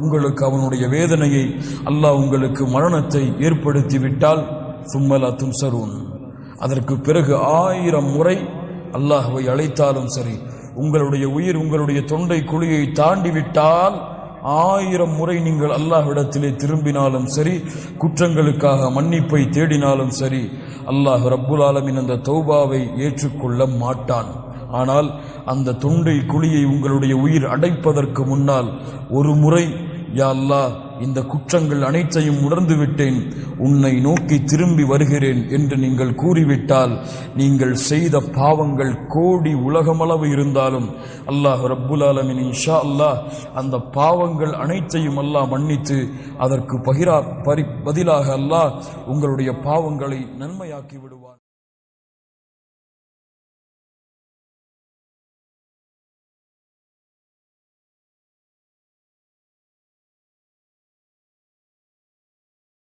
உங்களுக்கு அவனுடைய வேதனையை அல்லாஹ் உங்களுக்கு மரணத்தை ஏற்படுத்திவிட்டால் சும்மலா துன்சரூன், அதற்கு பிறகு 1000 முறை அல்லாஹ்வை அழைத்தாலும் சரி, உங்களுடைய உயிர் உங்களுடைய தொண்டை குழியை தாண்டிவிட்டால் 1000 முறை நீங்கள் அல்லாஹ்விடத்திலே திரும்பினாலும் சரி, குற்றங்களுக்காக மன்னிப்பை தேடினாலும் சரி, அல்லாஹ் ரப்புல் ஆலமீன் அந்த தௌபாவை ஏற்றுக்கொள்ள மாட்டான். ஆனால் அந்த தொண்டை குழியை உங்களுடைய உயிர் அடைப்பதற்கு முன்னால் ஒரு முறை, யா அல்லாஹ், இந்த குற்றங்கள் அனைத்தையும் உணர்ந்து விட்டேன், உன்னை நோக்கி திரும்பி வருகிறேன் என்று நீங்கள் கூறிவிட்டால், நீங்கள் செய்த பாவங்கள் கோடி உலகமளவு இருந்தாலும் அல்லாஹ் ரப்புல் ஆலமீன் இன்ஷா அல்லாஹ் அந்த பாவங்கள் அனைத்தையும் அல்லாஹ் மன்னித்து அதற்கு பதிலாக அல்லாஹ் உங்களுடைய பாவங்களை நன்மையாக்கி விடுவான்.